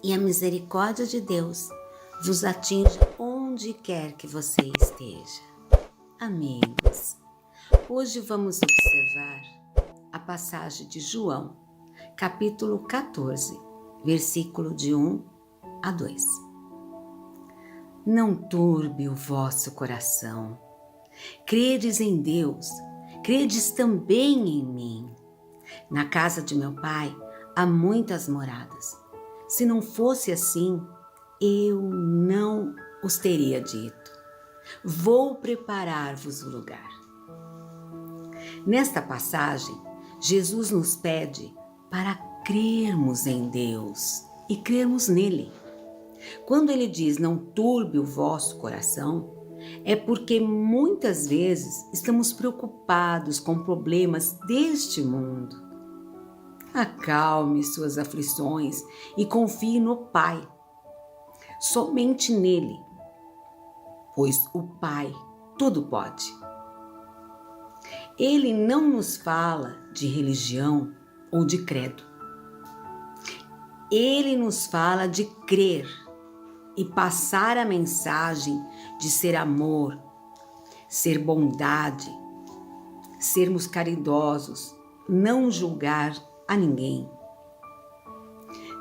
e a misericórdia de Deus vos atinja onde quer que você esteja. Amigos, hoje vamos observar a passagem de João, capítulo 14, versículo de 1 a 2. Não turbe o vosso coração. Credes em Deus, credes também em mim. Na casa de meu pai há muitas moradas. Se não fosse assim, eu não os teria dito. Vou preparar-vos o lugar. Nesta passagem, Jesus nos pede para crermos em Deus e crermos nele. Quando ele diz não turbe o vosso coração, é porque muitas vezes estamos preocupados com problemas deste mundo. Acalme suas aflições e confie no Pai. Somente nele, pois o Pai tudo pode. Ele não nos fala de religião ou de credo. Ele nos fala de crer e passar a mensagem de ser amor, ser bondade, sermos caridosos, não julgar a ninguém,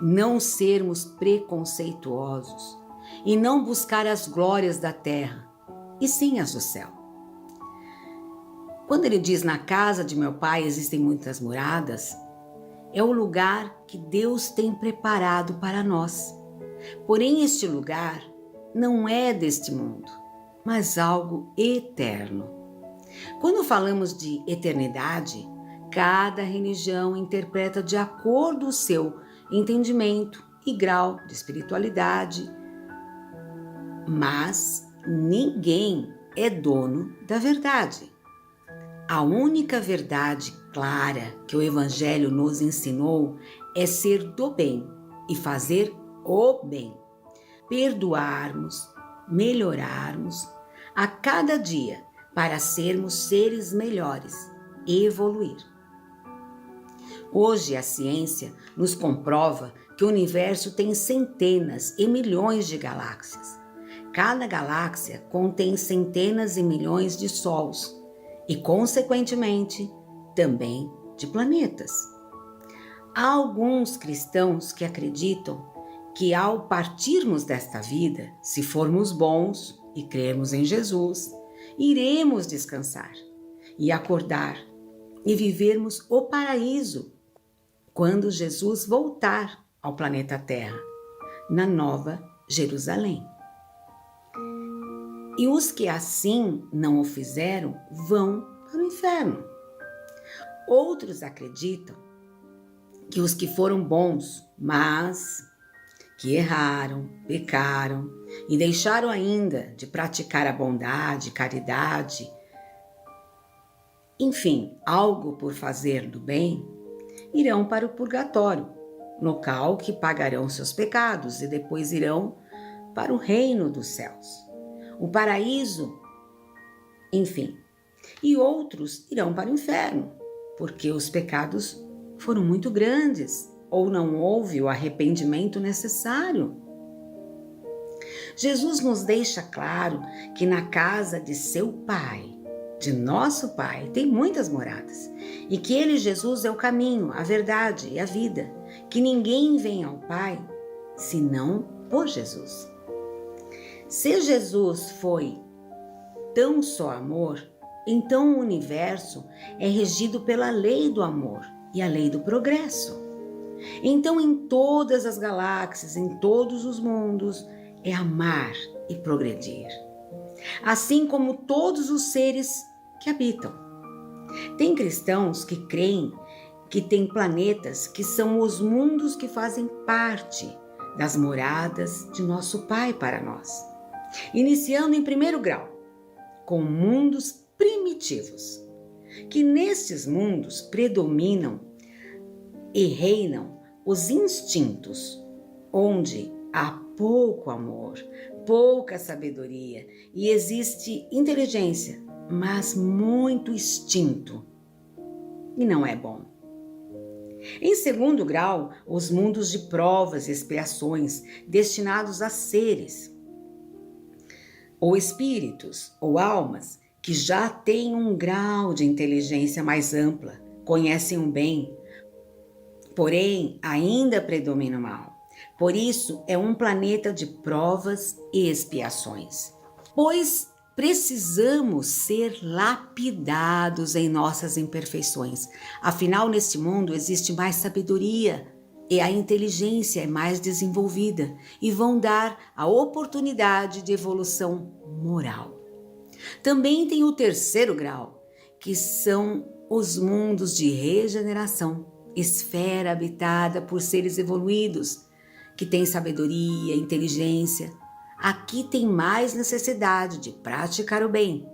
não sermos preconceituosos e não buscar as glórias da terra, e sim as do céu. Quando ele diz na casa de meu pai existem muitas moradas, é o lugar que Deus tem preparado para nós. Porém, este lugar não é deste mundo, mas algo eterno. Quando falamos de eternidade, cada religião interpreta de acordo com o seu entendimento e grau de espiritualidade, mas ninguém é dono da verdade. A única verdade clara que o Evangelho nos ensinou é ser do bem e fazer o bem, perdoarmos, melhorarmos a cada dia para sermos seres melhores e evoluir. Hoje a ciência nos comprova que o universo tem centenas e milhões de galáxias. Cada galáxia contém centenas e milhões de sóis e, consequentemente, também de planetas. Há alguns cristãos que acreditam que ao partirmos desta vida, se formos bons e crermos em Jesus, iremos descansar e acordar e vivermos o paraíso quando Jesus voltar ao planeta Terra, na Nova Jerusalém. E os que assim não o fizeram vão para o inferno. Outros acreditam que os que foram bons, mas que erraram, pecaram e deixaram ainda de praticar a bondade, caridade, enfim, algo por fazer do bem, irão para o purgatório, local que pagarão seus pecados e depois irão para o reino dos céus, o paraíso, enfim. E outros irão para o inferno, porque os pecados foram muito grandes ou não houve o arrependimento necessário. Jesus nos deixa claro que na casa de seu Pai, de nosso Pai, tem muitas moradas e que Ele, Jesus, é o caminho, a verdade e a vida, que ninguém vem ao Pai senão por Jesus. Se Jesus foi tão só amor, então o universo é regido pela lei do amor e a lei do progresso. Então, em todas as galáxias, em todos os mundos, é amar e progredir, assim como todos os seres que habitam. Tem cristãos que creem que tem planetas que são os mundos que fazem parte das moradas de nosso Pai para nós, iniciando em primeiro grau, com mundos primitivos, que nestes mundos predominam e reinam os instintos, onde há pouco amor, pouca sabedoria e existe inteligência, mas muito instinto. E não é bom. Em segundo grau, os mundos de provas e expiações, destinados a seres, ou espíritos, ou almas, que já têm um grau de inteligência mais ampla, conhecem o bem, porém ainda predomina o mal. Por isso, é um planeta de provas e expiações. Pois precisamos ser lapidados em nossas imperfeições. Afinal, neste mundo existe mais sabedoria e a inteligência é mais desenvolvida e vão dar a oportunidade de evolução moral. Também tem o terceiro grau, que são os mundos de regeneração, esfera habitada por seres evoluídos, que têm sabedoria, inteligência. Aqui tem mais necessidade de praticar o bem,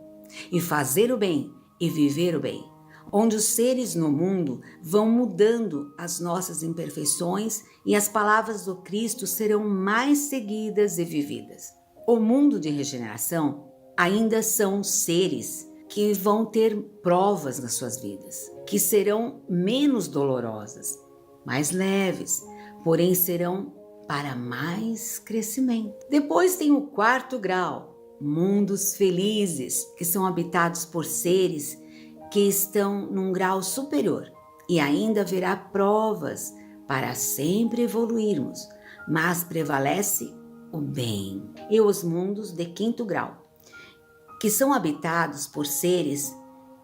e fazer o bem, e viver o bem, onde os seres no mundo vão mudando as nossas imperfeições e as palavras do Cristo serão mais seguidas e vividas. O mundo de regeneração ainda são seres que vão ter provas nas suas vidas, que serão menos dolorosas, mais leves, porém serão para mais crescimento. Depois tem o quarto grau, mundos felizes, que são habitados por seres que estão num grau superior e ainda haverá provas para sempre evoluirmos, mas prevalece o bem. E os mundos de quinto grau, que são habitados por seres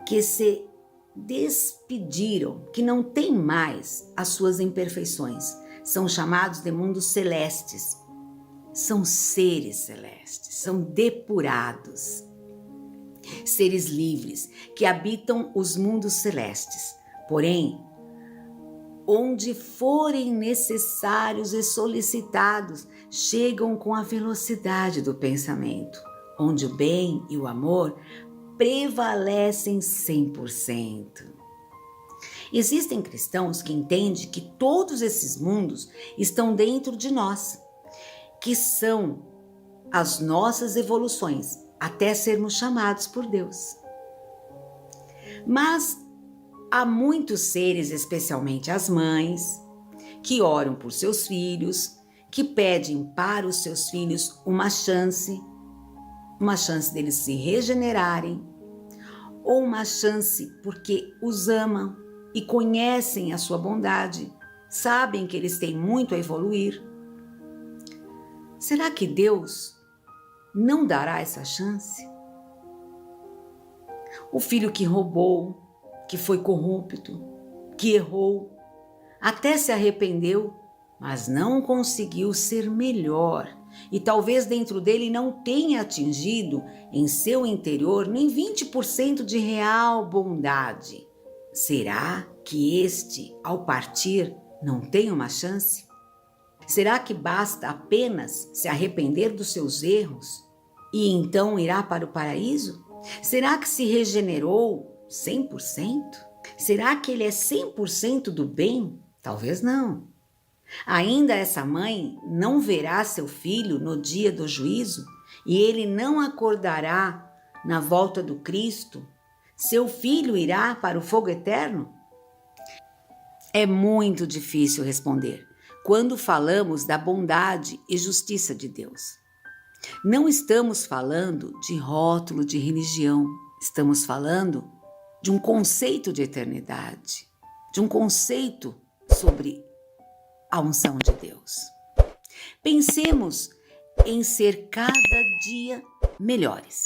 que se despediram, que não têm mais as suas imperfeições. São chamados de mundos celestes. São seres celestes, são depurados. Seres livres que habitam os mundos celestes. Porém, onde forem necessários e solicitados, chegam com a velocidade do pensamento, onde o bem e o amor prevalecem 100%. Existem cristãos que entendem que todos esses mundos estão dentro de nós, que são as nossas evoluções, até sermos chamados por Deus. Mas há muitos seres, especialmente as mães, que oram por seus filhos, que pedem para os seus filhos uma chance deles se regenerarem, ou uma chance porque os amam e conhecem a sua bondade, sabem que eles têm muito a evoluir. Será que Deus não dará essa chance? O filho que roubou, que foi corrupto, que errou, até se arrependeu, mas não conseguiu ser melhor. E talvez dentro dele não tenha atingido em seu interior nem 20% de real bondade. Será que este, ao partir, não tem uma chance? Será que basta apenas se arrepender dos seus erros e então irá para o paraíso? Será que se regenerou 100%? Será que ele é 100% do bem? Talvez não. Ainda essa mãe não verá seu filho no dia do juízo e ele não acordará na volta do Cristo? Seu filho irá para o fogo eterno? É muito difícil responder quando falamos da bondade e justiça de Deus. Não estamos falando de rótulo de religião, estamos falando de um conceito de eternidade, de um conceito sobre a unção de Deus. Pensemos em ser cada dia melhores.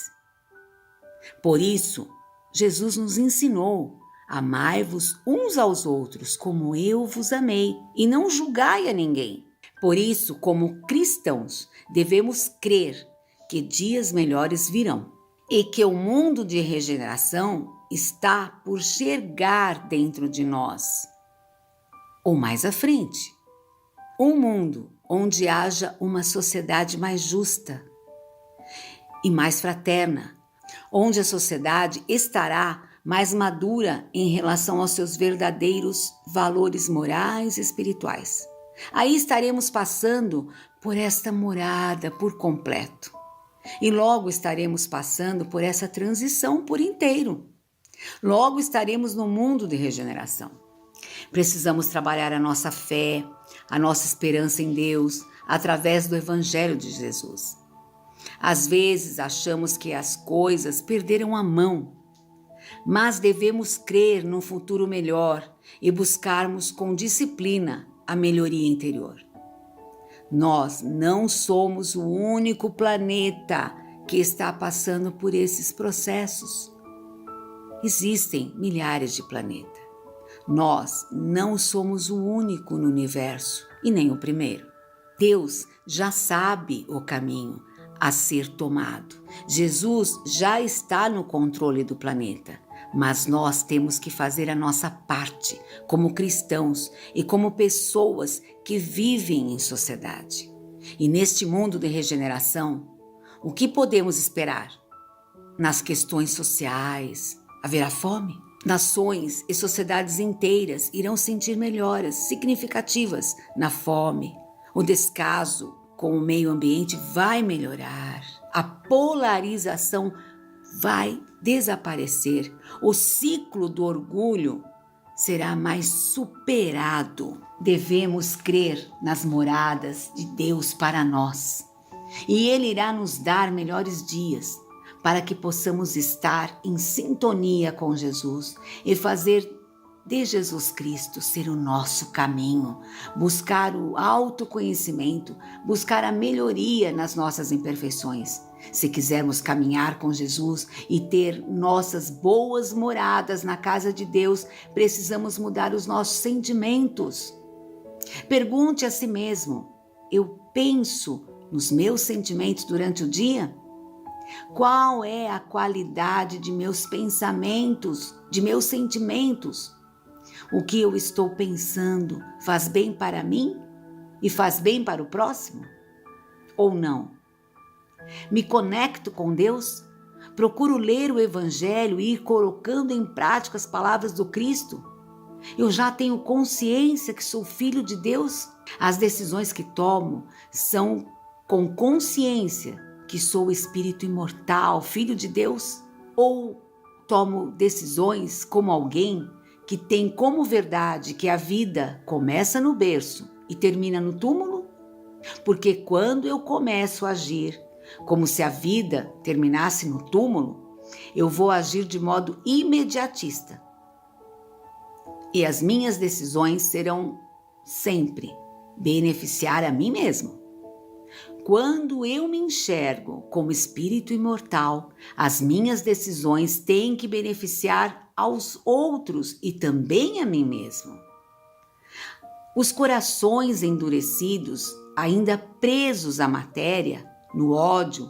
Por isso, Jesus nos ensinou: amai-vos uns aos outros como eu vos amei, e não julgai a ninguém. Por isso, como cristãos, devemos crer que dias melhores virão e que o mundo de regeneração está por chegar dentro de nós. Ou mais à frente, um mundo onde haja uma sociedade mais justa e mais fraterna, onde a sociedade estará mais madura em relação aos seus verdadeiros valores morais e espirituais. Aí estaremos passando por esta morada por completo. E logo estaremos passando por essa transição por inteiro. Logo estaremos no mundo de regeneração. Precisamos trabalhar a nossa fé, a nossa esperança em Deus, através do Evangelho de Jesus. Às vezes achamos que as coisas perderam a mão, mas devemos crer num futuro melhor e buscarmos com disciplina a melhoria interior. Nós não somos o único planeta que está passando por esses processos. Existem milhares de planetas. Nós não somos o único no universo e nem o primeiro. Deus já sabe o caminho a ser tomado. Jesus já está no controle do planeta, mas nós temos que fazer a nossa parte como cristãos e como pessoas que vivem em sociedade. E neste mundo de regeneração, o que podemos esperar? Nas questões sociais, haverá fome? Nações e sociedades inteiras irão sentir melhoras significativas na fome. O descaso com o meio ambiente vai melhorar. A polarização vai desaparecer. O ciclo do orgulho será mais superado. Devemos crer nas moradas de Deus para nós. E Ele irá nos dar melhores dias para que possamos estar em sintonia com Jesus e fazer de Jesus Cristo ser o nosso caminho, buscar o autoconhecimento, buscar a melhoria nas nossas imperfeições. Se quisermos caminhar com Jesus e ter nossas boas moradas na casa de Deus, precisamos mudar os nossos sentimentos. Pergunte a si mesmo: eu penso nos meus sentimentos durante o dia? Qual é a qualidade de meus pensamentos, de meus sentimentos? O que eu estou pensando faz bem para mim e faz bem para o próximo? Ou não? Me conecto com Deus? Procuro ler o Evangelho e ir colocando em prática as palavras do Cristo? Eu já tenho consciência que sou filho de Deus? As decisões que tomo são com consciência que sou espírito imortal, filho de Deus? Ou tomo decisões como alguém que tem como verdade que a vida começa no berço e termina no túmulo? Porque quando eu começo a agir como se a vida terminasse no túmulo, eu vou agir de modo imediatista. E as minhas decisões serão sempre beneficiar a mim mesmo. Quando eu me enxergo como espírito imortal, as minhas decisões têm que beneficiar aos outros e também a mim mesmo. Os corações endurecidos, ainda presos à matéria, no ódio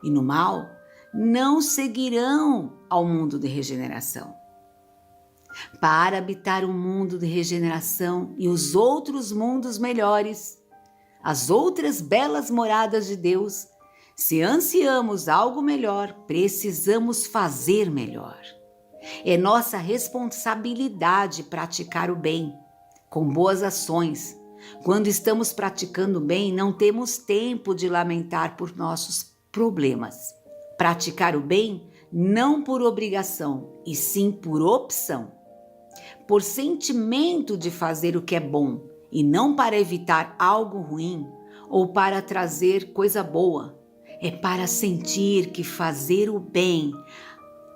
e no mal, não seguirão ao mundo de regeneração. Para habitar o mundo de regeneração e os outros mundos melhores, as outras belas moradas de Deus, se ansiamos algo melhor, precisamos fazer melhor. É nossa responsabilidade praticar o bem, com boas ações. Quando estamos praticando o bem, não temos tempo de lamentar por nossos problemas. Praticar o bem não por obrigação, e sim por opção. Por sentimento de fazer o que é bom, e não para evitar algo ruim ou para trazer coisa boa. É para sentir que fazer o bem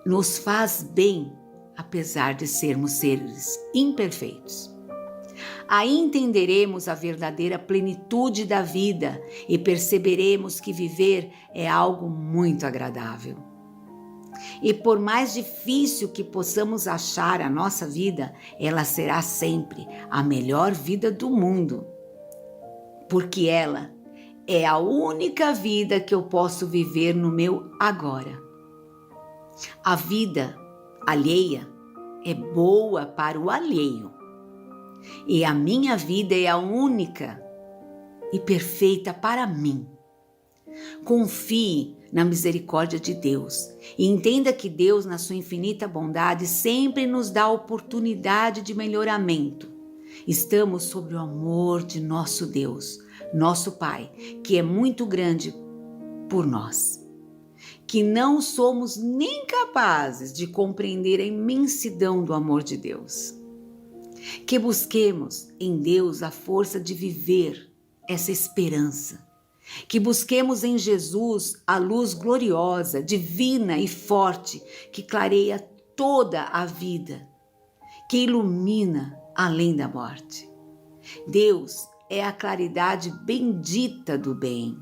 nos faz bem, apesar de sermos seres imperfeitos. Aí entenderemos a verdadeira plenitude da vida e perceberemos que viver é algo muito agradável. E por mais difícil que possamos achar a nossa vida, ela será sempre a melhor vida do mundo, porque ela é a única vida que eu posso viver no meu agora. A vida alheia é boa para o alheio, e a minha vida é a única e perfeita para mim. Confie na misericórdia de Deus e entenda que Deus, na sua infinita bondade, sempre nos dá oportunidade de melhoramento. Estamos sob o amor de nosso Deus, nosso Pai, que é muito grande por nós, que não somos nem capazes de compreender a imensidão do amor de Deus. Que busquemos em Deus a força de viver essa esperança. Que busquemos em Jesus a luz gloriosa, divina e forte que clareia toda a vida, que ilumina além da morte. Deus é a claridade bendita do bem,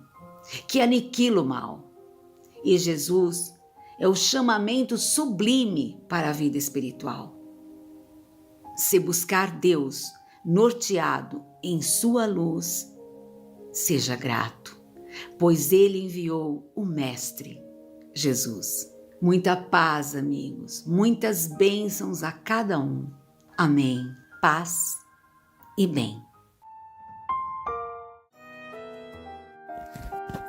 que aniquila o mal. E Jesus é o chamamento sublime para a vida espiritual. Se buscar Deus norteado em sua luz, seja grato, pois Ele enviou o Mestre, Jesus. Muita paz, amigos, muitas bênçãos a cada um. Amém. Paz e bem.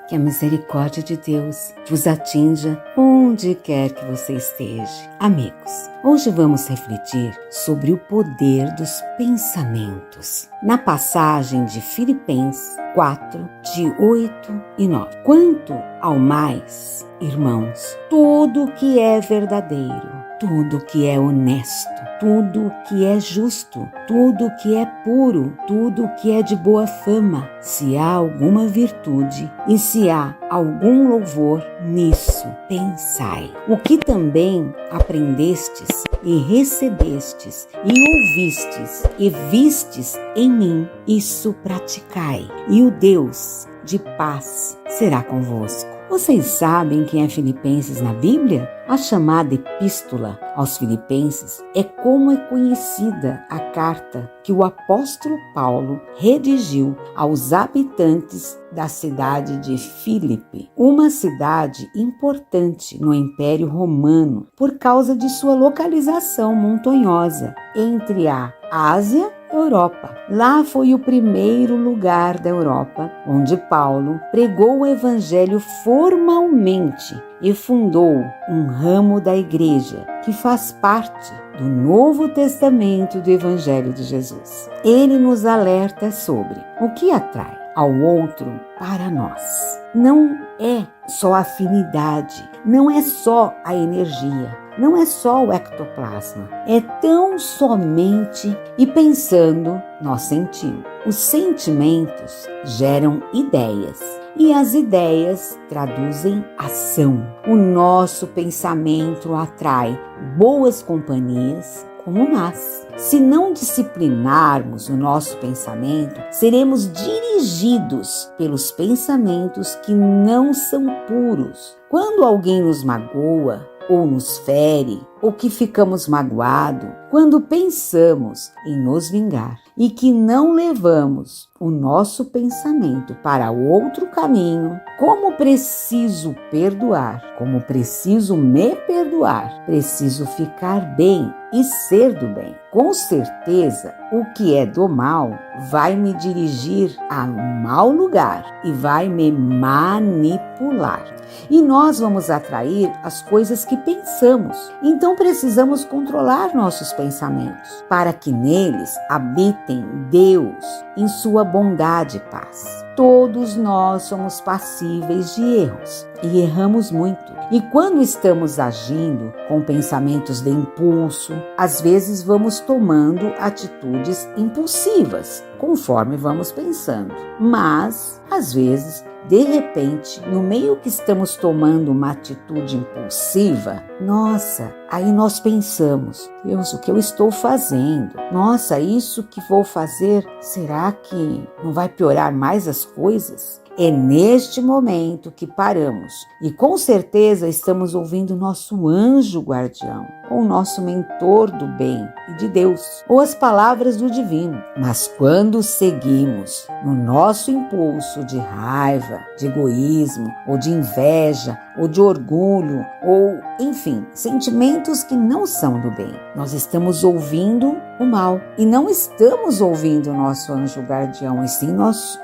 Que a misericórdia de Deus vos atinja onde quer que você esteja. Amigos, hoje vamos refletir sobre o poder dos pensamentos. Na passagem de Filipenses 4, de 8 e 9. Quanto ao mais, irmãos, tudo que é verdadeiro, tudo que é honesto, tudo que é justo, tudo que é puro, tudo que é de boa fama, se há alguma virtude e se há algum louvor, nisso pensai. O que também aprendestes e recebestes e ouvistes e vistes em mim, isso praticai, e o Deus de paz será convosco. Vocês sabem quem é Filipenses na Bíblia? A chamada Epístola aos Filipenses é como é conhecida a carta que o apóstolo Paulo redigiu aos habitantes da cidade de Filipe, uma cidade importante no Império Romano por causa de sua localização montanhosa entre a Ásia e a Europa. Lá foi o primeiro lugar da Europa onde Paulo pregou o evangelho formalmente e fundou um ramo da igreja que faz parte do Novo Testamento do Evangelho de Jesus. Ele nos alerta sobre o que atrai ao outro para nós. Não é só a afinidade, não é só a energia, não é só o ectoplasma, é tão somente e pensando nós sentimos. Os sentimentos geram ideias e as ideias traduzem ação. O nosso pensamento atrai boas companhias como más. Se não disciplinarmos o nosso pensamento, seremos dirigidos pelos pensamentos que não são puros. Quando alguém nos magoa, ou nos fere, ou que ficamos magoados, quando pensamos em nos vingar e que não levamos o nosso pensamento para outro caminho, como preciso perdoar, como preciso me perdoar, preciso ficar bem e ser do bem. Com certeza, o que é do mal vai me dirigir a um mau lugar e vai me manipular. E nós vamos atrair as coisas que pensamos. Então precisamos controlar nossos pensamentos para que neles habitem Deus em sua bondade e paz. Todos nós somos passíveis de erros e erramos muito. E quando estamos agindo com pensamentos de impulso, às vezes vamos tomando atitudes impulsivas, conforme vamos pensando. Mas, às vezes, de repente, no meio que estamos tomando uma atitude impulsiva, nossa, aí nós pensamos, Deus, o que eu estou fazendo? Nossa, isso que vou fazer, será que não vai piorar mais as coisas? É neste momento que paramos e com certeza estamos ouvindo nosso anjo guardião, ou nosso mentor do bem e de Deus, ou as palavras do divino. Mas quando seguimos no nosso impulso de raiva, de egoísmo, ou de inveja, ou de orgulho, ou enfim, sentimentos que não são do bem, nós estamos ouvindo o mal e não estamos ouvindo o nosso anjo guardião, e sim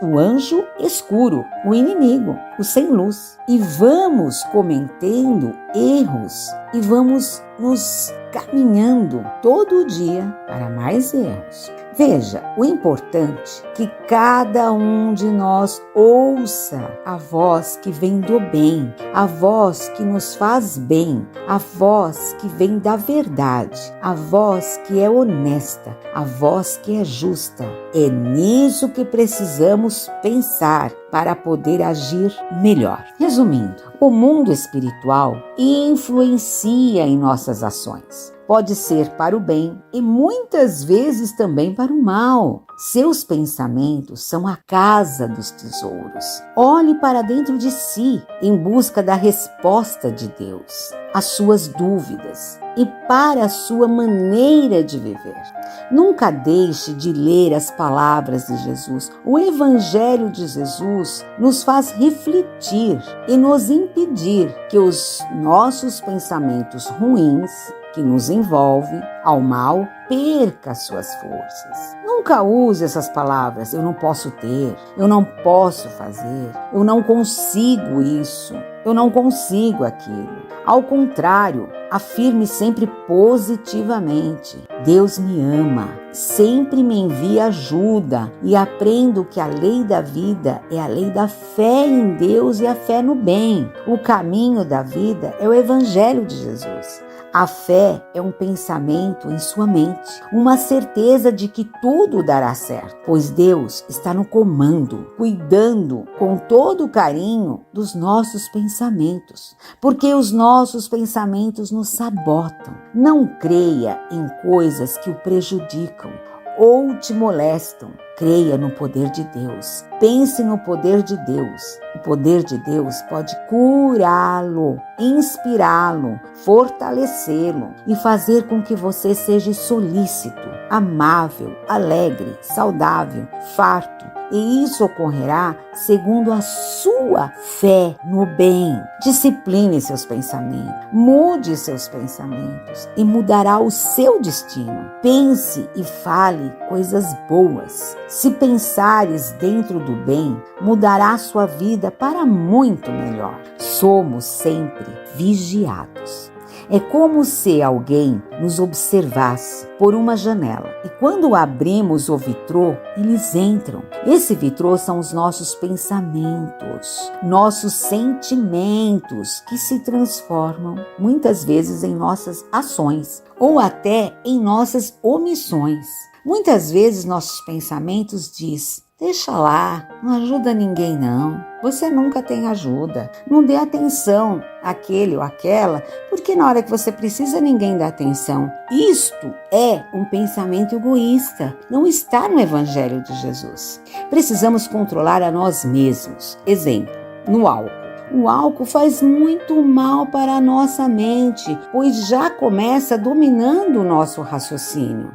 o anjo escuro, o inimigo. o sem luz. E vamos cometendo erros e vamos nos caminhando todo dia para mais erros. Veja, o importante é que cada um de nós ouça a voz que vem do bem, a voz que nos faz bem, a voz que vem da verdade, a voz que é honesta, a voz que é justa. É nisso que precisamos pensar para poder agir melhor. Resumindo, o mundo espiritual influencia em nossas ações. Pode ser para o bem e muitas vezes também para o mal. Seus pensamentos são a casa dos tesouros. Olhe para dentro de si em busca da resposta de Deus, às suas dúvidas e para a sua maneira de viver. Nunca deixe de ler as palavras de Jesus. O Evangelho de Jesus nos faz refletir e nos impedir que os nossos pensamentos ruins que nos envolve ao mal perca suas forças. Nunca use essas palavras: eu não posso ter, eu não posso fazer, eu não consigo isso, eu não consigo aquilo. Ao contrário, afirme sempre positivamente: Deus me ama, sempre me envia ajuda e aprendo que a lei da vida é a lei da fé em Deus e a fé no bem. O caminho da vida é o Evangelho de Jesus. A fé é um pensamento em sua mente, uma certeza de que tudo dará certo, pois Deus está no comando, cuidando com todo o carinho dos nossos pensamentos, porque os nossos pensamentos nos sabotam. Não creia em coisas que o prejudicam ou te molestam. Creia no poder de Deus. Pense no poder de Deus. O poder de Deus pode curá-lo, inspirá-lo, fortalecê-lo e fazer com que você seja solícito, amável, alegre, saudável, farto. E isso ocorrerá segundo a sua fé no bem. Discipline seus pensamentos, mude seus pensamentos e mudará o seu destino. Pense e fale coisas boas. Se pensares dentro do bem, mudará sua vida para muito melhor. Somos sempre vigiados. É como se alguém nos observasse por uma janela. E quando abrimos o vitrô, eles entram. Esse vitrô são os nossos pensamentos, nossos sentimentos que se transformam muitas vezes em nossas ações ou até em nossas omissões. Muitas vezes nossos pensamentos dizem: deixa lá, não ajuda ninguém não. Você nunca tem ajuda. Não dê atenção àquele ou àquela, porque na hora que você precisa ninguém dá atenção. Isto é um pensamento egoísta. Não está no Evangelho de Jesus. Precisamos controlar a nós mesmos. Exemplo, no álcool. O álcool faz muito mal para a nossa mente, pois já começa dominando o nosso raciocínio.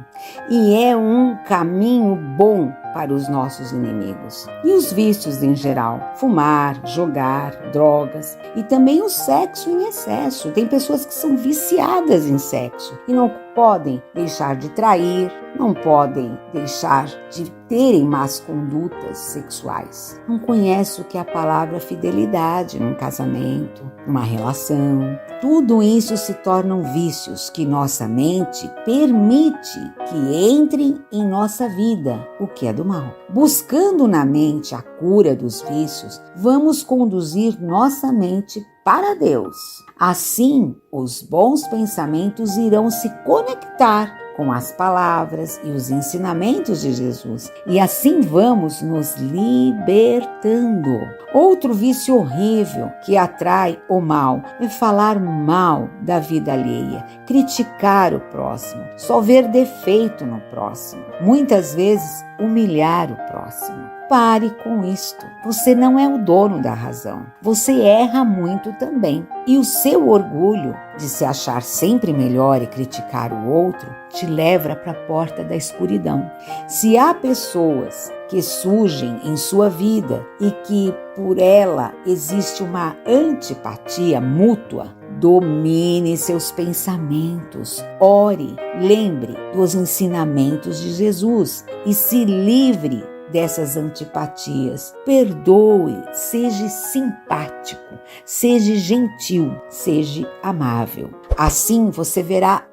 E é um caminho bom para os nossos inimigos. E os vícios em geral: fumar, jogar, drogas e também o sexo em excesso. Tem pessoas que são viciadas em sexo e não podem deixar de trair, não podem deixar de terem más condutas sexuais. Não conhece o que é a palavra fidelidade num casamento, numa relação. Tudo isso se tornam vícios que nossa mente permite que entrem em nossa vida, o que é do mal. Buscando na mente a cura dos vícios, vamos conduzir nossa mente para Deus. Assim, os bons pensamentos irão se conectar com as palavras e os ensinamentos de Jesus. E assim vamos nos libertando. Outro vício horrível que atrai o mal é falar mal da vida alheia, criticar o próximo, só ver defeito no próximo, muitas vezes humilhar o próximo. Pare com isto. Você não é o dono da razão. Você erra muito também. E o seu orgulho de se achar sempre melhor e criticar o outro te leva para a porta da escuridão. Se há pessoas que surgem em sua vida e que por ela existe uma antipatia mútua, domine seus pensamentos, ore, lembre dos ensinamentos de Jesus e se livre dessas antipatias. Perdoe, seja simpático, seja gentil, seja amável. Assim você verá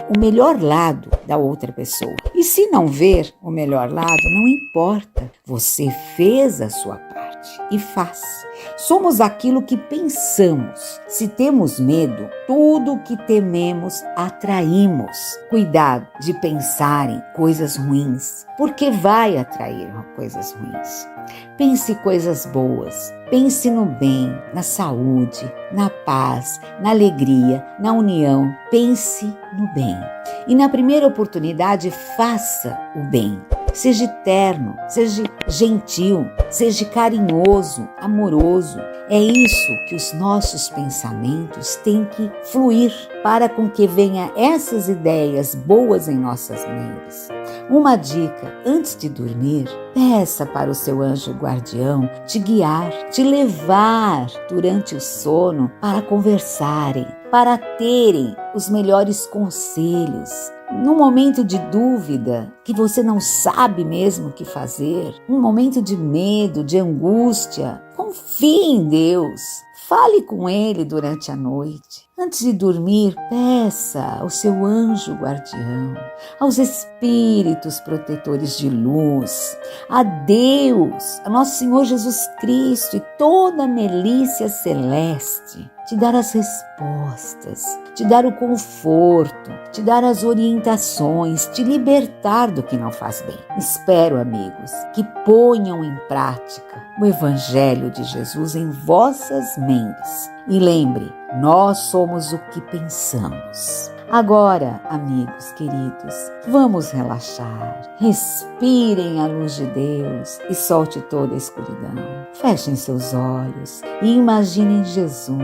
o melhor lado da outra pessoa. E se não ver o melhor lado, não importa. Você fez a sua parte e faz. Somos aquilo que pensamos. Se temos medo, tudo o que tememos atraímos. Cuidado de pensar em coisas ruins, porque vai atrair coisas ruins. Pense coisas boas, pense no bem, na saúde, na paz, na alegria, na união. Pense no bem. E na primeira oportunidade, faça o bem. Seja terno, seja gentil, seja carinhoso, amoroso. É isso que os nossos pensamentos têm que fluir para com que venha essas ideias boas em nossas mentes. Uma dica: antes de dormir, peça para o seu anjo guardião te guiar, te levar durante o sono para conversarem, para terem os melhores conselhos. Num momento de dúvida, que você não sabe mesmo o que fazer, um momento de medo, de angústia, confie em Deus. Fale com Ele durante a noite. Antes de dormir, peça ao seu anjo guardião, aos espíritos protetores de luz, a Deus, a nosso Senhor Jesus Cristo e toda a milícia celeste, te dar as respostas, te dar o conforto, te dar as orientações, te libertar do que não faz bem. Espero, amigos, que ponham em prática o Evangelho de Jesus em vossas mentes. E lembre, nós somos o que pensamos. Agora, amigos queridos, vamos relaxar. Respirem a luz de Deus e solte toda a escuridão. Fechem seus olhos e imaginem Jesus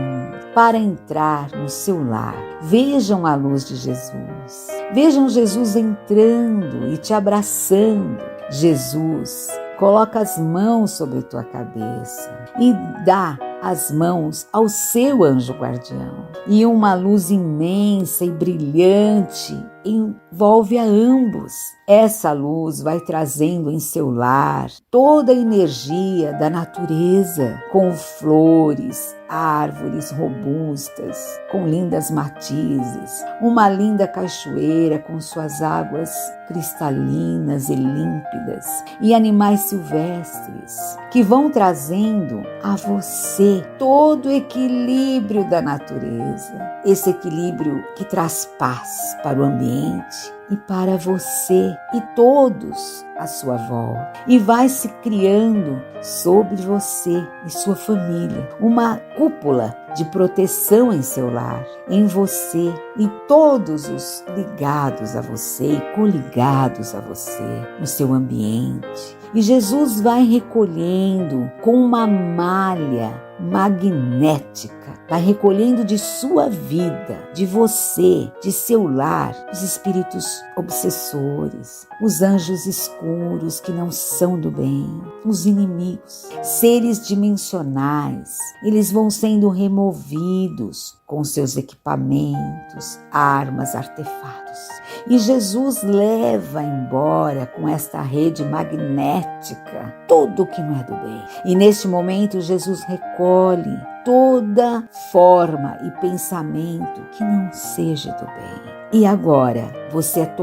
para entrar no seu lar. Vejam a luz de Jesus. Vejam Jesus entrando e te abraçando. Jesus coloca as mãos sobre a tua cabeça e dá as mãos ao seu anjo guardião. E uma luz imensa e brilhante envolve a ambos. Essa luz vai trazendo em seu lar toda a energia da natureza, com flores, árvores robustas, com lindas matizes, uma linda cachoeira com suas águas cristalinas e límpidas, e animais silvestres que vão trazendo a você todo o equilíbrio da natureza, esse equilíbrio que traz paz para o ambiente e para você e todos à sua volta. E vai se criando sobre você e sua família uma cúpula de proteção em seu lar, em você e todos os ligados a você e coligados a você no seu ambiente. E Jesus vai recolhendo com uma malha magnética, vai recolhendo de sua vida, de você, de seu lar, os espíritos obsessores, os anjos escuros que não são do bem, os inimigos, seres dimensionais. Eles vão sendo removidos com seus equipamentos, armas, artefatos. E Jesus leva embora com esta rede magnética tudo que não é do bem. E neste momento Jesus recolhe toda forma e pensamento que não seja do bem. E agora você é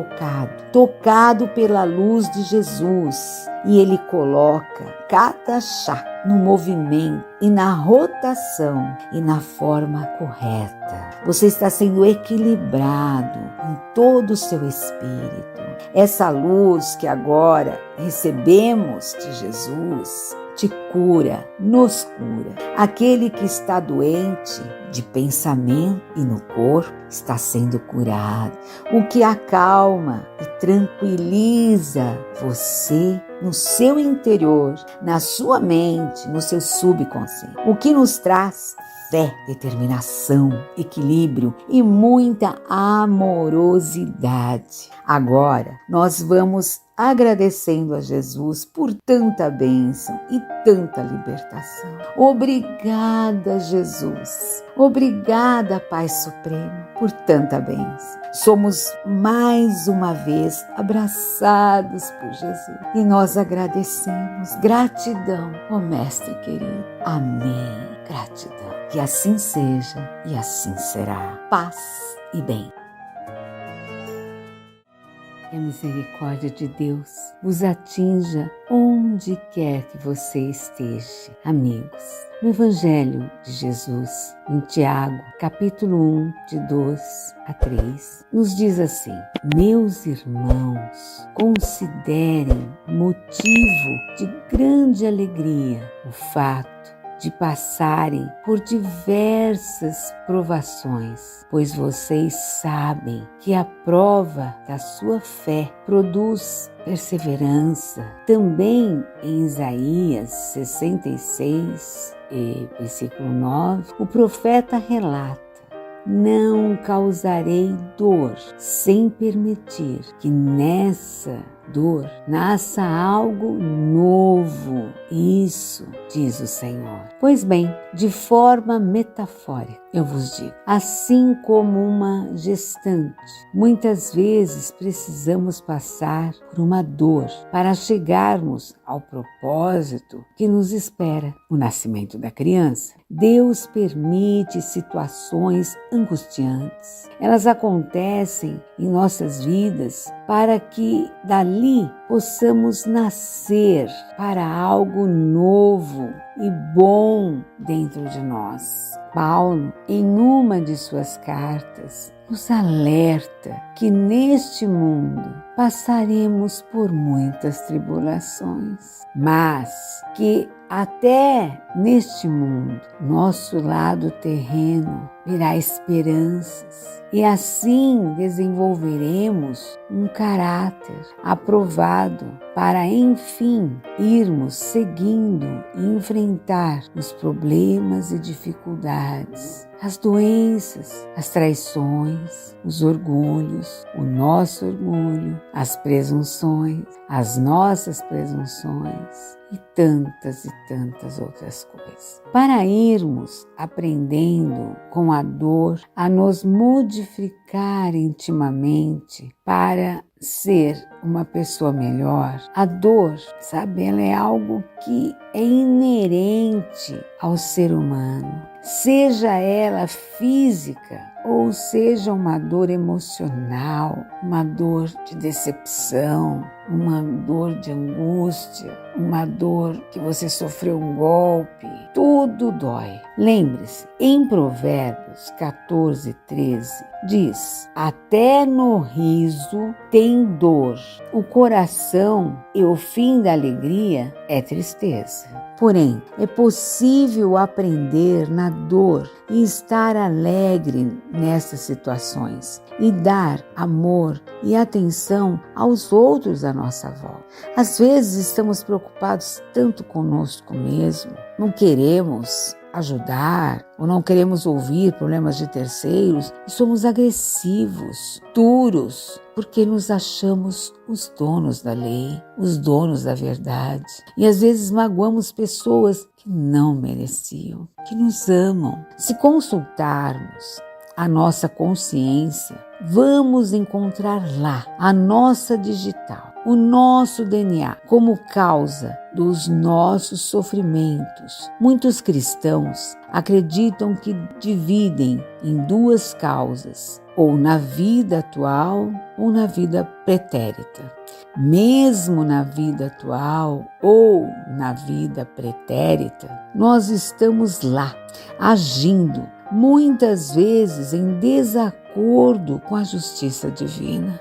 tocado pela luz de Jesus, e Ele coloca cada chakra no movimento e na rotação e na forma correta. Você está sendo equilibrado em todo o seu espírito. Essa luz que agora recebemos de Jesus te cura, nos cura. Aquele que está doente de pensamento e no corpo está sendo curado. O que acalma e tranquiliza você no seu interior, na sua mente, no seu subconsciente. O que nos traz fé, determinação, equilíbrio e muita amorosidade. Agora nós vamos agradecendo a Jesus por tanta bênção e tanta libertação. Obrigada, Jesus. Obrigada, Pai Supremo, por tanta bênção. Somos mais uma vez abraçados por Jesus e nós agradecemos. Gratidão, ó Mestre querido. Amém. Gratidão. Que assim seja e assim será. Paz e bem. Que a misericórdia de Deus vos atinja onde quer que você esteja. Amigos, no Evangelho de Jesus, em Tiago, capítulo 1, de 2 a 3, nos diz assim: meus irmãos, considerem motivo de grande alegria o fato de passarem por diversas provações, pois vocês sabem que a prova da sua fé produz perseverança. Também em Isaías 66, versículo 9, o profeta relata: não causarei dor sem permitir que nessa dor nasça algo novo. Isso diz o Senhor. Pois bem, de forma metafórica, eu vos digo, assim como uma gestante, muitas vezes precisamos passar por uma dor para chegarmos ao propósito que nos espera, o nascimento da criança. Deus permite situações angustiantes. Elas acontecem em nossas vidas para que dali possamos nascer para algo novo e bom dentro de nós. Paulo, em uma de suas cartas, nos alerta que neste mundo passaremos por muitas tribulações, mas que até neste mundo, nosso lado terreno virá esperanças e assim desenvolveremos um caráter aprovado para, enfim, irmos seguindo e enfrentar os problemas e dificuldades, as doenças, as traições, os orgulhos, o nosso orgulho, as presunções, as nossas presunções e tantas outras coisas. Para irmos aprendendo com a dor a nos modificar intimamente para ser uma pessoa melhor, a dor, sabe, ela é algo que é inerente ao ser humano, seja ela física ou seja uma dor emocional, uma dor de decepção, uma dor de angústia, uma dor que você sofreu um golpe, tudo dói. Lembre-se, em Provérbios 14:13 diz: até no riso tem dor, o coração e o fim da alegria é tristeza. Porém, é possível aprender na dor e estar alegre nessas situações e dar amor e atenção aos outros à nossa volta. Às vezes estamos preocupados tanto conosco mesmo, não queremos ajudar ou não queremos ouvir problemas de terceiros e somos agressivos, duros, porque nos achamos os donos da lei, os donos da verdade. E às vezes magoamos pessoas que não mereciam, que nos amam. Se consultarmos a nossa consciência, vamos encontrar lá a nossa digital, o nosso DNA, como causa dos nossos sofrimentos. Muitos cristãos acreditam que dividem em duas causas, ou na vida atual ou na vida pretérita. Mesmo na vida atual ou na vida pretérita, nós estamos lá, agindo, muitas vezes em desacordo com a justiça divina.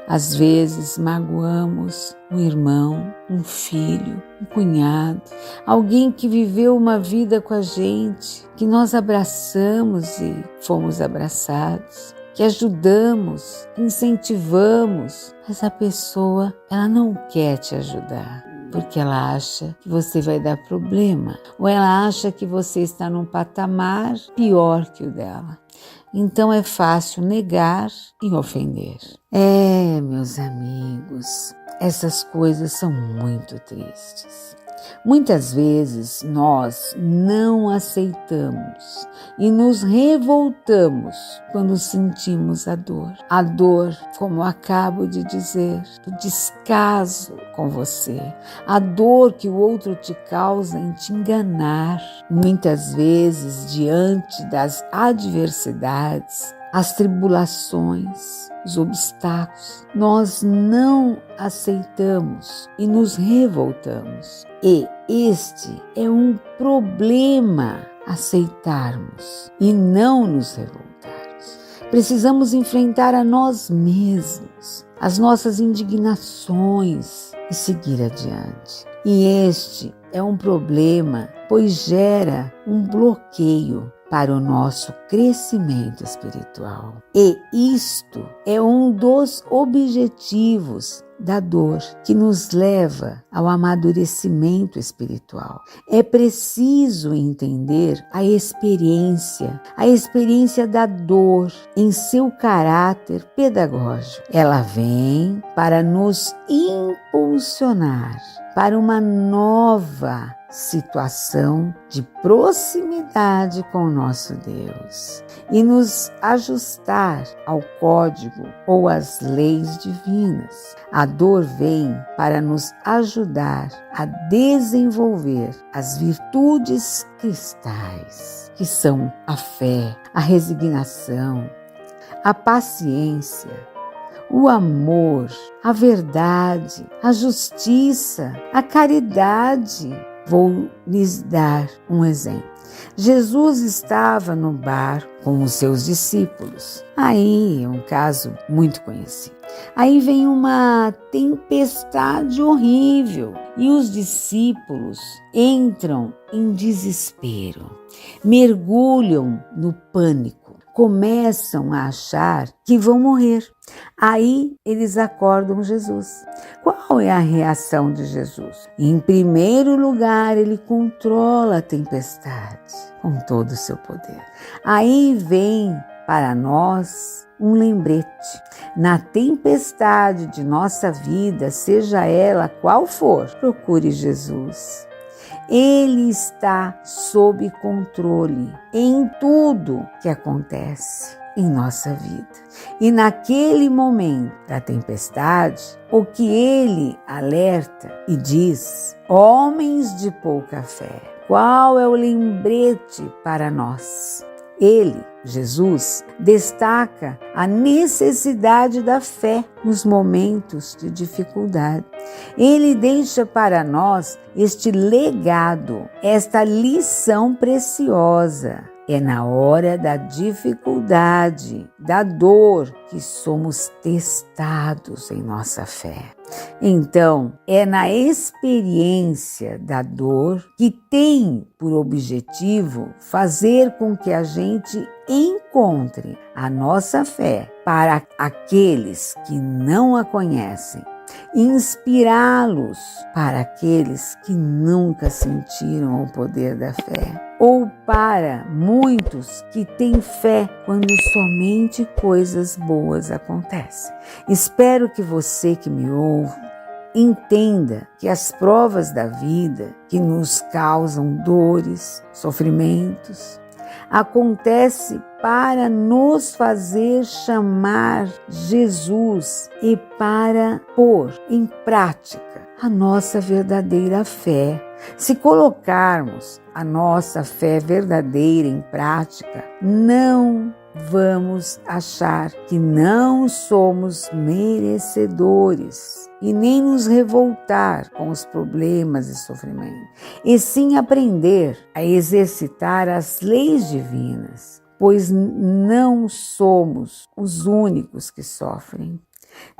Às vezes magoamos um irmão, um filho, um cunhado, alguém que viveu uma vida com a gente, que nós abraçamos e fomos abraçados, que ajudamos, que incentivamos, mas a pessoa, ela não quer te ajudar, porque ela acha que você vai dar problema, ou ela acha que você está num patamar pior que o dela. Então é fácil negar e ofender. Meus amigos, essas coisas são muito tristes. Muitas vezes nós não aceitamos e nos revoltamos quando sentimos a dor. A dor, como acabo de dizer, do descaso com você. A dor que o outro te causa em te enganar. Muitas vezes, diante das adversidades, as tribulações, os obstáculos, nós não aceitamos e nos revoltamos. E este é um problema, aceitarmos e não nos revoltarmos. Precisamos enfrentar a nós mesmos, as nossas indignações e seguir adiante. E este é um problema, pois gera um bloqueio para o nosso crescimento espiritual. E isto é um dos objetivos da dor que nos leva ao amadurecimento espiritual. É preciso entender a experiência da dor em seu caráter pedagógico. Ela vem para nos impulsionar para uma nova situação de proximidade com o nosso Deus e nos ajustar ao código ou às leis divinas. A dor vem para nos ajudar a desenvolver as virtudes cristais, que são a fé, a resignação, a paciência, o amor, a verdade, a justiça, a caridade. Vou lhes dar um exemplo. Jesus estava no bar com os seus discípulos. Aí, um caso muito conhecido. Aí vem uma tempestade horrível e os discípulos entram em desespero, mergulham no pânico. Começam a achar que vão morrer. Aí eles acordam Jesus. Qual é a reação de Jesus? Em primeiro lugar, ele controla a tempestade com todo o seu poder. Aí vem para nós um lembrete. Na tempestade de nossa vida, seja ela qual for, procure Jesus. Ele está sob controle em tudo que acontece em nossa vida. E naquele momento da tempestade, o que ele alerta e diz: homens de pouca fé, qual é o lembrete para nós? Ele, Jesus, destaca a necessidade da fé nos momentos de dificuldade. Ele deixa para nós este legado, esta lição preciosa. É na hora da dificuldade, da dor, que somos testados em nossa fé. Então, é na experiência da dor que tem por objetivo fazer com que a gente encontre a nossa fé para aqueles que não a conhecem, inspirá-los para aqueles que nunca sentiram o poder da fé, ou para muitos que têm fé quando somente coisas boas acontecem. Espero que você que me ouve entenda que as provas da vida que nos causam dores, sofrimentos, acontece para nos fazer chamar Jesus e para pôr em prática a nossa verdadeira fé. Se colocarmos a nossa fé verdadeira em prática, não vamos achar que não somos merecedores e nem nos revoltar com os problemas e sofrimentos, e sim aprender a exercitar as leis divinas, pois não somos os únicos que sofrem.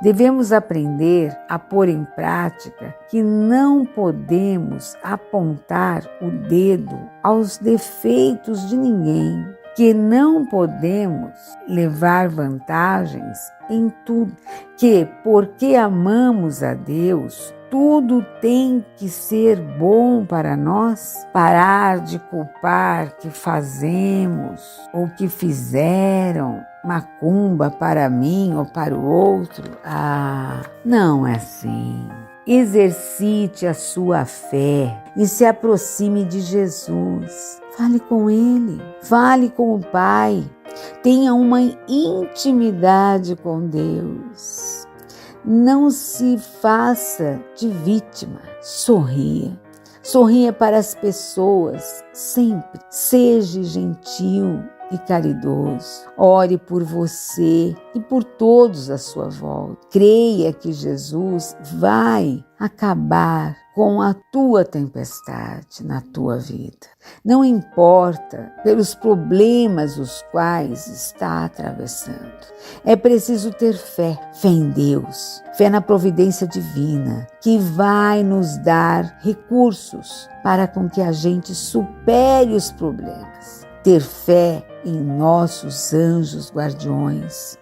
Devemos aprender a pôr em prática que não podemos apontar o dedo aos defeitos de ninguém, que não podemos levar vantagens em tudo, que porque amamos a Deus, tudo tem que ser bom para nós? Parar de culpar que fazemos ou que fizeram macumba para mim ou para o outro? Não é assim. Exercite a sua fé e se aproxime de Jesus. Fale com Ele, fale com o Pai. Tenha uma intimidade com Deus. Não se faça de vítima. Sorria. Sorria para as pessoas sempre. Seja gentil e caridoso. Ore por você e por todos à sua volta. Creia que Jesus vai acabar com a tua tempestade na tua vida. Não importa pelos problemas os quais está atravessando. É preciso ter fé em Deus, fé na providência divina, que vai nos dar recursos para com que a gente supere os problemas. Ter fé em nossos anjos guardiões,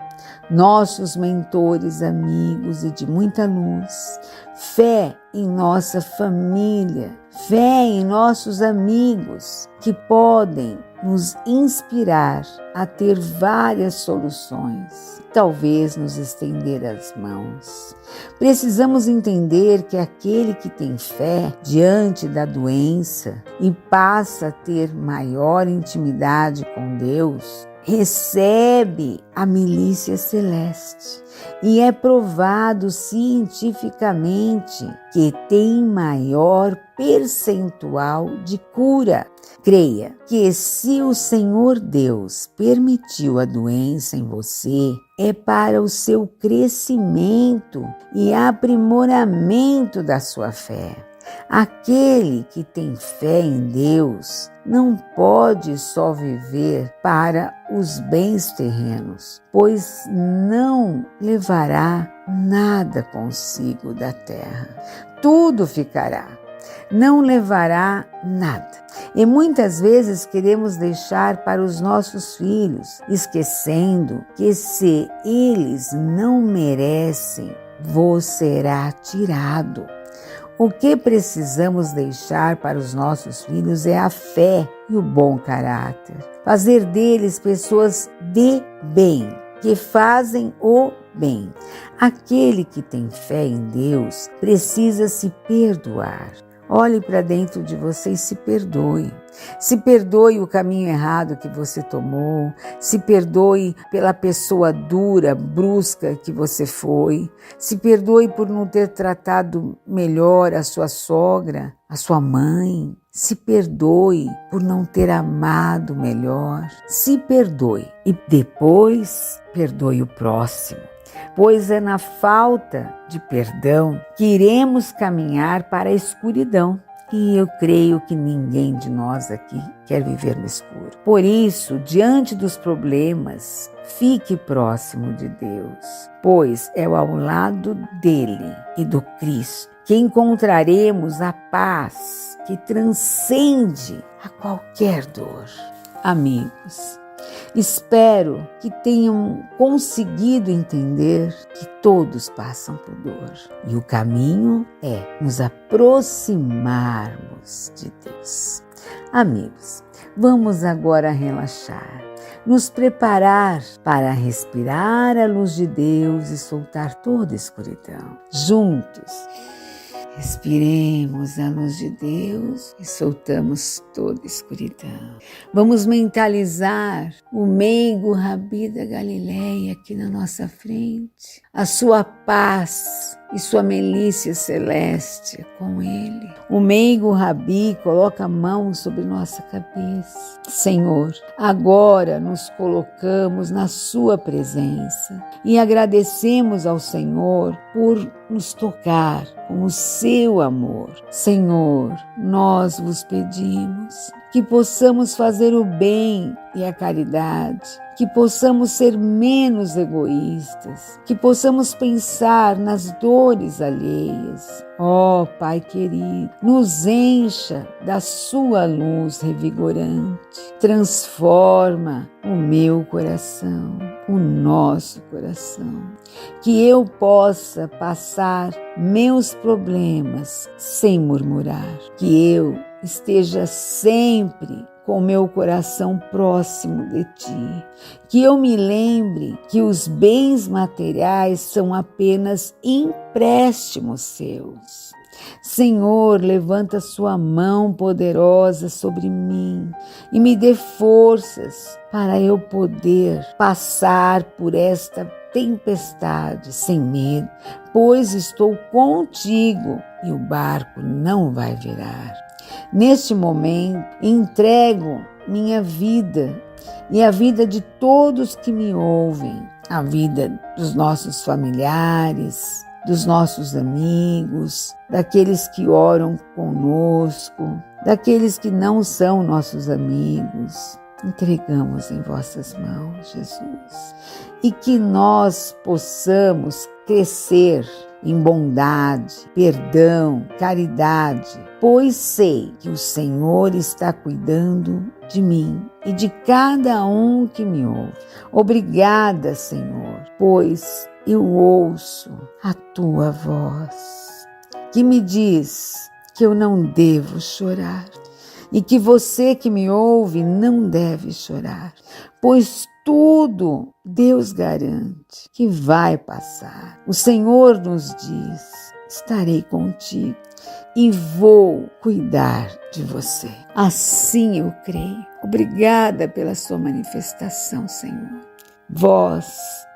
nossos mentores, amigos e de muita luz, fé em nossa família, fé em nossos amigos que podem nos inspirar a ter várias soluções, talvez nos estender as mãos. Precisamos entender que aquele que tem fé diante da doença e passa a ter maior intimidade com Deus, recebe a milícia celeste e é provado cientificamente que tem maior percentual de cura. Creia que se o Senhor Deus permitiu a doença em você, é para o seu crescimento e aprimoramento da sua fé. Aquele que tem fé em Deus não pode só viver para os bens terrenos, pois não levará nada consigo da terra. Tudo ficará, não levará nada. E muitas vezes queremos deixar para os nossos filhos, esquecendo que se eles não merecem, vos será tirado. O que precisamos deixar para os nossos filhos é a fé e o bom caráter. Fazer deles pessoas de bem, que fazem o bem. Aquele que tem fé em Deus precisa se perdoar. Olhe para dentro de você e se perdoe. Se perdoe o caminho errado que você tomou. Se perdoe pela pessoa dura, brusca que você foi. Se perdoe por não ter tratado melhor a sua sogra, a sua mãe. Se perdoe por não ter amado melhor. Se perdoe e depois perdoe o próximo. Pois é na falta de perdão que iremos caminhar para a escuridão. E eu creio que ninguém de nós aqui quer viver no escuro. Por isso, diante dos problemas, fique próximo de Deus, pois é ao lado dele e do Cristo que encontraremos a paz que transcende a qualquer dor. Amigos, espero que tenham conseguido entender que todos passam por dor e o caminho é nos aproximarmos de Deus. Amigos, vamos agora relaxar, nos preparar para respirar a luz de Deus e soltar toda a escuridão. Juntos, respiremos a luz de Deus e soltamos toda a escuridão. Vamos mentalizar o meigo Rabi da Galileia aqui na nossa frente. A sua paz e sua milícia celeste com ele. O meigo Rabi coloca a mão sobre nossa cabeça. Senhor, agora nos colocamos na sua presença e agradecemos ao Senhor por nos tocar com o seu amor. Senhor, nós vos pedimos que possamos fazer o bem e a caridade, que possamos ser menos egoístas, que possamos pensar nas dores alheias. Ó Pai querido, nos encha da sua luz revigorante, transforma o meu coração. o nosso coração. Que eu possa passar meus problemas sem murmurar. Que eu esteja sempre com meu coração próximo de Ti. Que eu me lembre que os bens materiais são apenas empréstimos Seus. Senhor, levanta sua mão poderosa sobre mim e me dê forças para eu poder passar por esta tempestade sem medo, pois estou contigo e o barco não vai virar. Neste momento, entrego minha vida e a vida de todos que me ouvem, a vida dos nossos familiares, dos nossos amigos, daqueles que oram conosco, daqueles que não são nossos amigos. Entregamos em vossas mãos, Jesus, e que nós possamos crescer em bondade, perdão, caridade, pois sei que o Senhor está cuidando de mim e de cada um que me ouve. Obrigada, Senhor, pois eu ouço a Tua voz, que me diz que eu não devo chorar e que você que me ouve não deve chorar, pois tudo Deus garante que vai passar. O Senhor nos diz: estarei contigo e vou cuidar de você. Assim eu creio. Obrigada pela sua manifestação, Senhor. Vós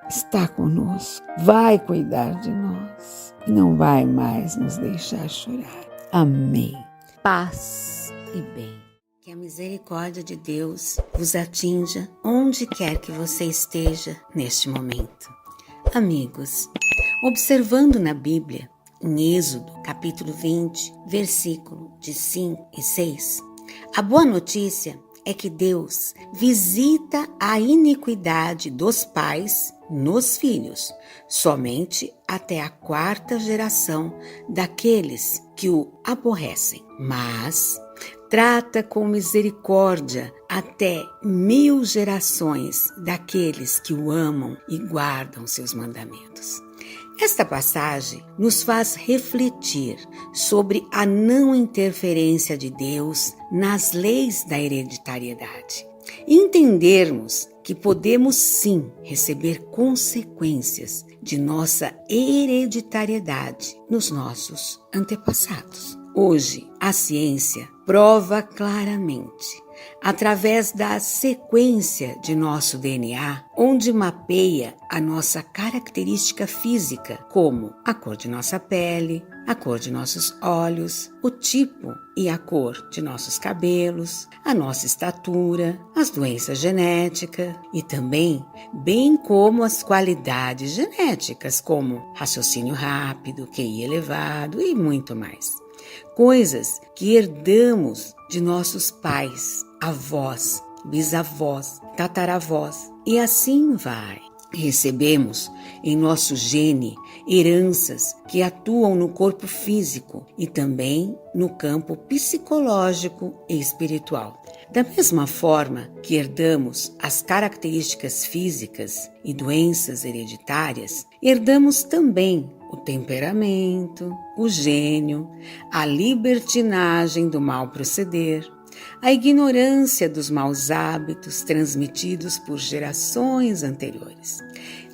está conosco, vai cuidar de nós e não vai mais nos deixar chorar. Amém. Paz e bem. Que a misericórdia de Deus vos atinja onde quer que você esteja neste momento. Amigos, observando na Bíblia, em Êxodo, capítulo 20, versículo de 5 e 6, a boa notícia é que Deus visita a iniquidade dos pais nos filhos, somente até a 4ª geração daqueles que o aborrecem, mas trata com misericórdia até 1000 gerações daqueles que o amam e guardam seus mandamentos. Esta passagem nos faz refletir sobre a não interferência de Deus nas leis da hereditariedade e entendermos que podemos sim receber consequências de nossa hereditariedade nos nossos antepassados. Hoje, a ciência prova claramente, através da sequência de nosso DNA, onde mapeia a nossa característica física, como a cor de nossa pele, a cor de nossos olhos, o tipo e a cor de nossos cabelos, a nossa estatura, as doenças genéticas e também, bem como as qualidades genéticas, como raciocínio rápido, QI elevado e muito mais. Coisas que herdamos de nossos pais, avós, bisavós, tataravós e assim vai. Recebemos em nosso gene heranças que atuam no corpo físico e também no campo psicológico e espiritual. Da mesma forma que herdamos as características físicas e doenças hereditárias, herdamos também o temperamento, o gênio, a libertinagem do mal proceder, a ignorância dos maus hábitos transmitidos por gerações anteriores.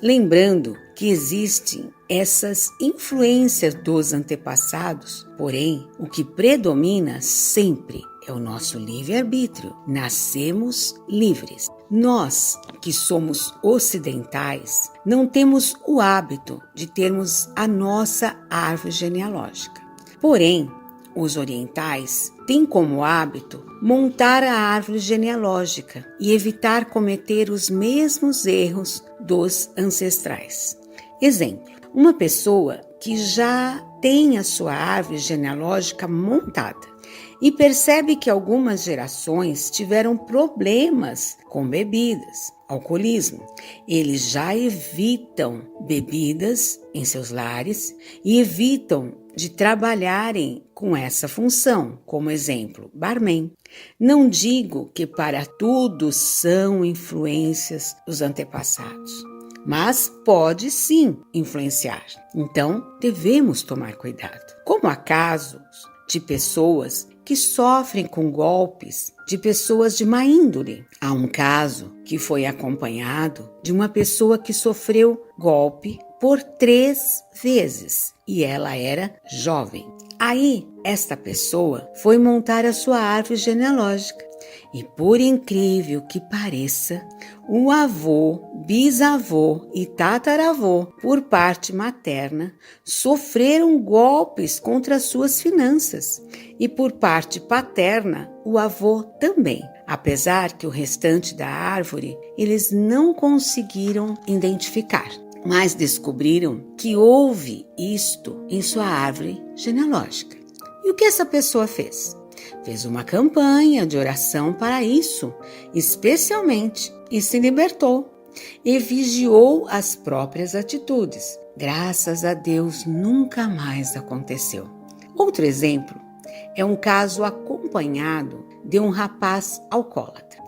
Lembrando que existem essas influências dos antepassados, porém, o que predomina sempre é o nosso livre-arbítrio. Nascemos livres. Nós, que somos ocidentais, não temos o hábito de termos a nossa árvore genealógica. Porém, os orientais têm como hábito montar a árvore genealógica e evitar cometer os mesmos erros dos ancestrais. Exemplo, uma pessoa que já tem a sua árvore genealógica montada e percebe que algumas gerações tiveram problemas com bebidas, alcoolismo. Eles já evitam bebidas em seus lares e evitam de trabalharem com essa função, como exemplo, barman. Não digo que para tudo são influências dos antepassados, mas pode sim influenciar. Então, devemos tomar cuidado. Como há casos de pessoas que sofrem com golpes de pessoas de má índole. Há um caso que foi acompanhado de uma pessoa que sofreu golpe por 3 vezes e ela era jovem. Aí, esta pessoa foi montar a sua árvore genealógica e, por incrível que pareça, o avô, bisavô e tataravô, por parte materna, sofreram golpes contra suas finanças e, por parte paterna, o avô também. Apesar que o restante da árvore eles não conseguiram identificar, mas descobriram que houve isto em sua árvore genealógica. E o que essa pessoa fez? Fez uma campanha de oração para isso, especialmente, e se libertou. E vigiou as próprias atitudes. Graças a Deus, nunca mais aconteceu. Outro exemplo é um caso acompanhado de um rapaz alcoólatra.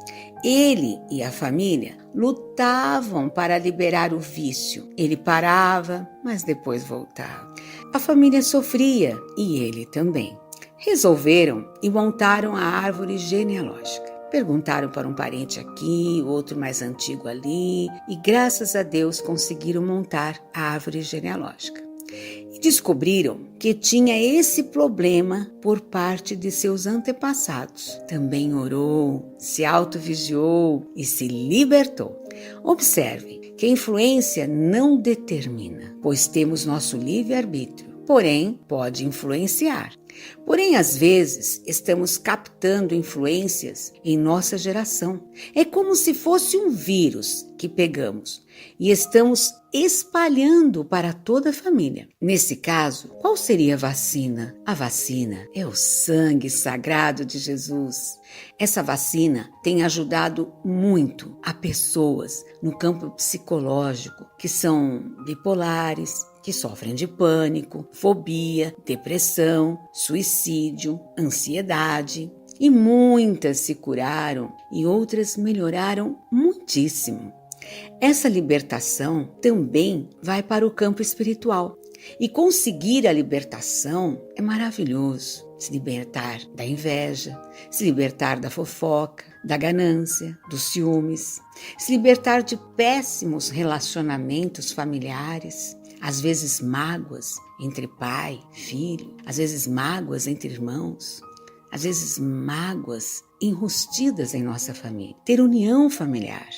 Ele e a família lutavam para liberar o vício. Ele parava, mas depois voltava. A família sofria e ele também. Resolveram e montaram a árvore genealógica. Perguntaram para um parente aqui, outro mais antigo ali, e graças a Deus conseguiram montar a árvore genealógica. E descobriram que tinha esse problema por parte de seus antepassados. Também orou, se autovigiou e se libertou. Observe que a influência não determina, pois temos nosso livre-arbítrio, porém pode influenciar. Porém, às vezes, estamos captando influências em nossa geração. É como se fosse um vírus que pegamos e estamos espalhando para toda a família. Nesse caso, qual seria a vacina? A vacina é o sangue sagrado de Jesus. Essa vacina tem ajudado muito a pessoas no campo psicológico que são bipolares, que sofrem de pânico, fobia, depressão, suicídio, ansiedade. E muitas se curaram e outras melhoraram muitíssimo. Essa libertação também vai para o campo espiritual. E conseguir a libertação é maravilhoso. Se libertar da inveja, se libertar da fofoca, da ganância, dos ciúmes, se libertar de péssimos relacionamentos familiares, às vezes mágoas entre pai e filho, às vezes mágoas entre irmãos, às vezes mágoas enrustidas em nossa família. Ter união familiar.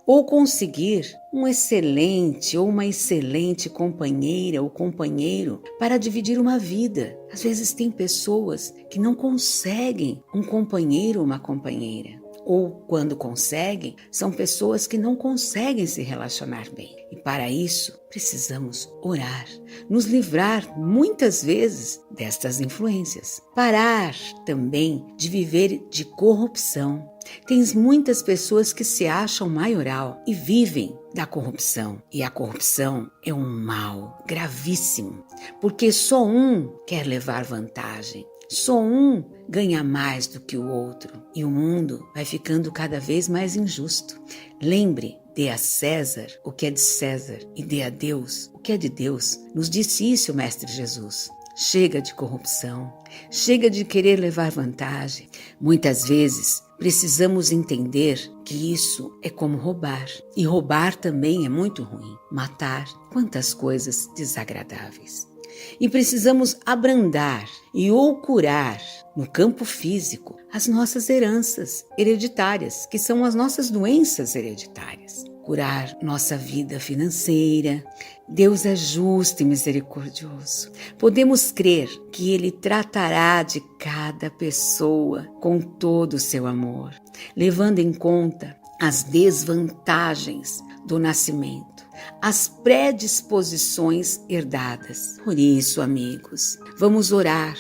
Ou conseguir um excelente ou uma excelente companheira ou companheiro para dividir uma vida. Às vezes tem pessoas que não conseguem um companheiro ou uma companheira. Ou, quando conseguem, são pessoas que não conseguem se relacionar bem. E para isso, precisamos orar, nos livrar muitas vezes destas influências. Parar também de viver de corrupção. Tens muitas pessoas que se acham maioral e vivem da corrupção. E a corrupção é um mal gravíssimo, porque só um quer levar vantagem. Só um ganha mais do que o outro e o mundo vai ficando cada vez mais injusto. Lembre, dê a César o que é de César e dê a Deus o que é de Deus. Nos disse isso o Mestre Jesus. Chega de corrupção, chega de querer levar vantagem. Muitas vezes precisamos entender que isso é como roubar. E roubar também é muito ruim. Matar, quantas coisas desagradáveis. E precisamos abrandar e ou curar no campo físico as nossas heranças hereditárias, que são as nossas doenças hereditárias. Curar nossa vida financeira. Deus é justo e misericordioso. Podemos crer que Ele tratará de cada pessoa com todo o seu amor, levando em conta as desvantagens do nascimento, as predisposições herdadas. Por isso, amigos, vamos orar,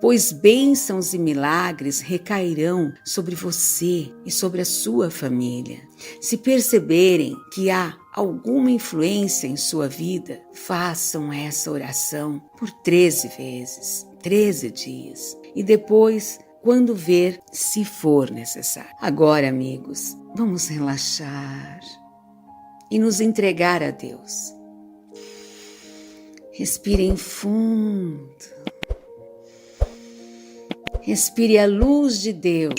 pois bênçãos e milagres recairão sobre você e sobre a sua família. Se perceberem que há alguma influência em sua vida, façam essa oração por 13 vezes, 13 dias, e depois, quando ver, se for necessário. Agora, amigos, vamos relaxar e nos entregar a Deus. Respirem fundo. Respire a luz de Deus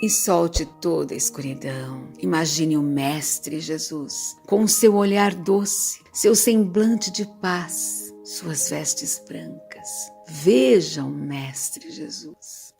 e solte toda a escuridão. Imagine o Mestre Jesus com seu olhar doce, seu semblante de paz, suas vestes brancas. Veja o Mestre Jesus